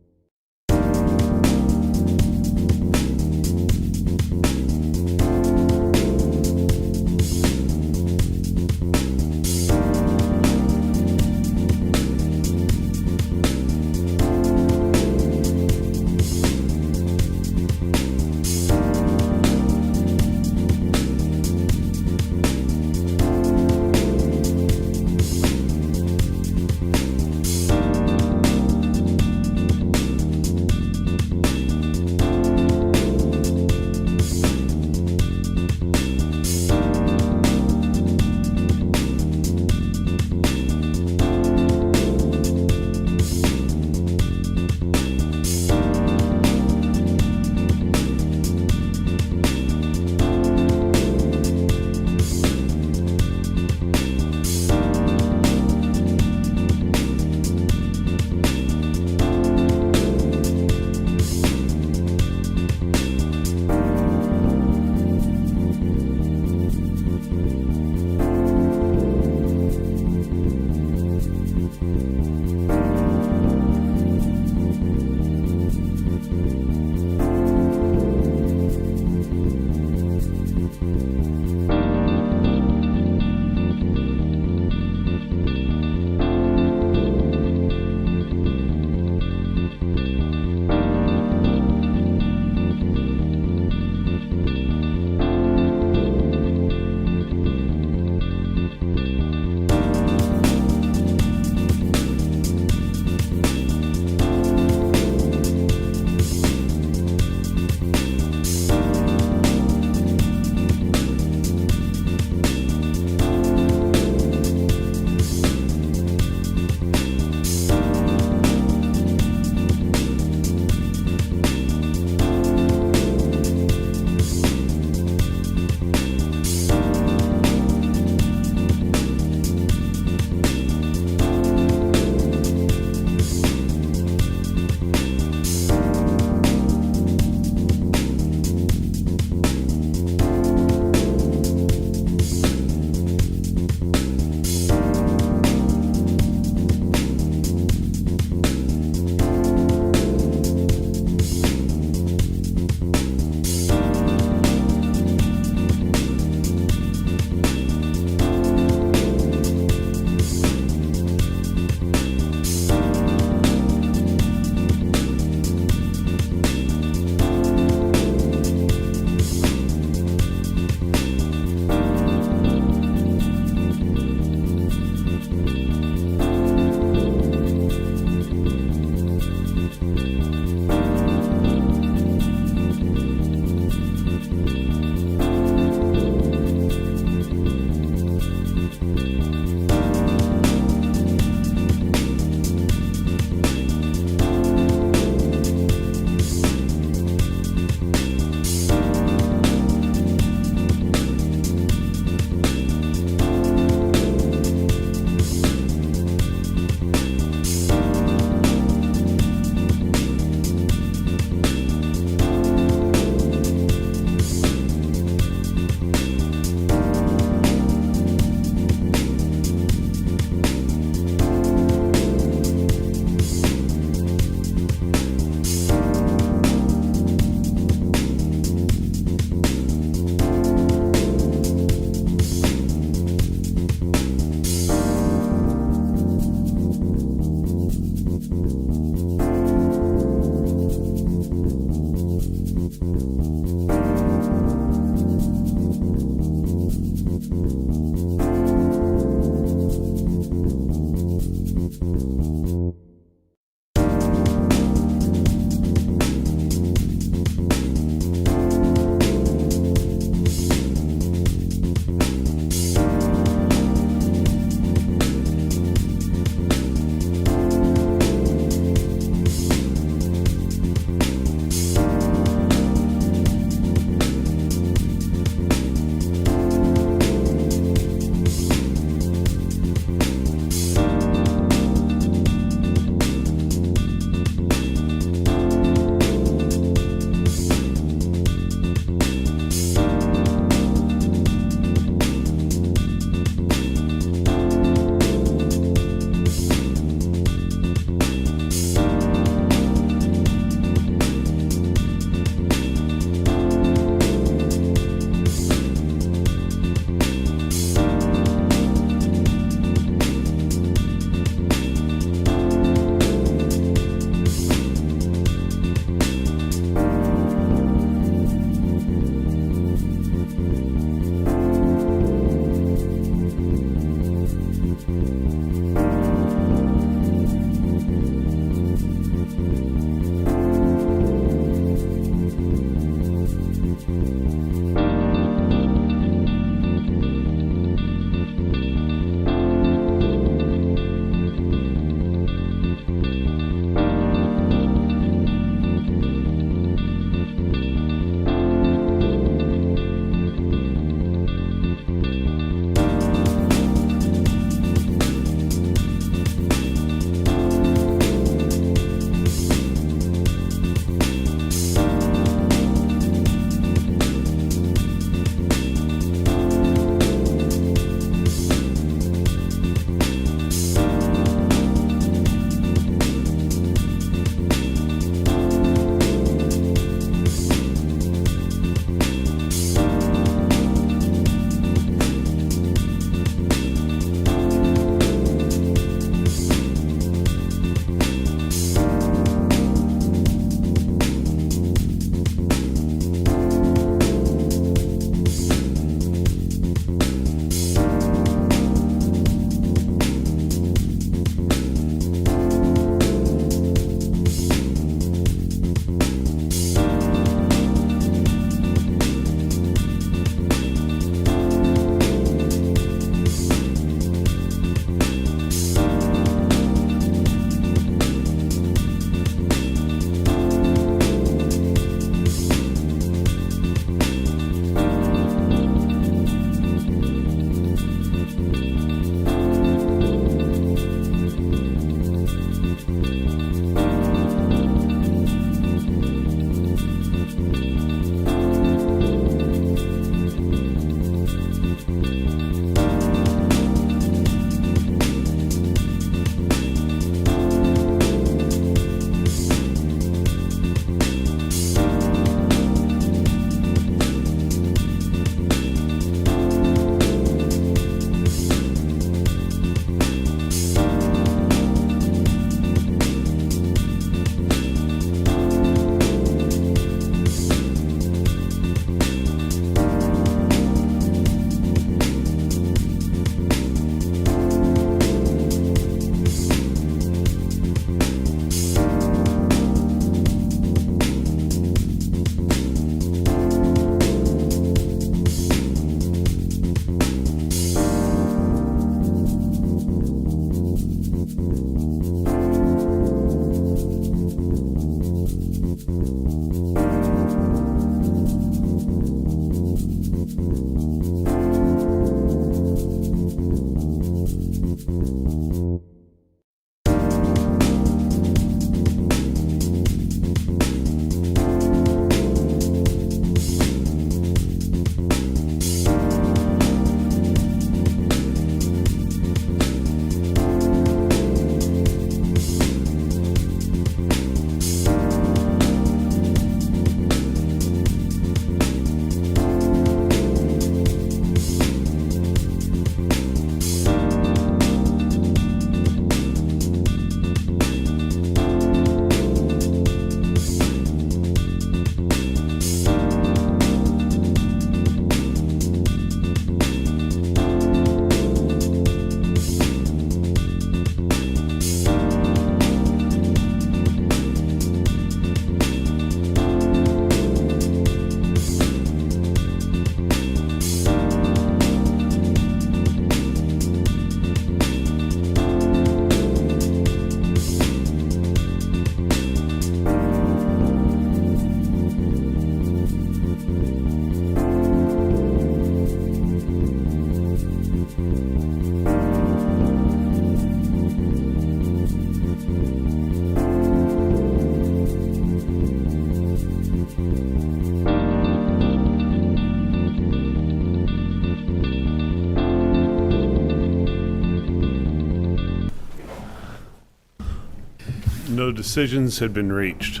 no decisions had been reached.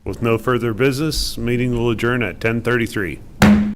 With no further business, meeting will adjourn at 10:33.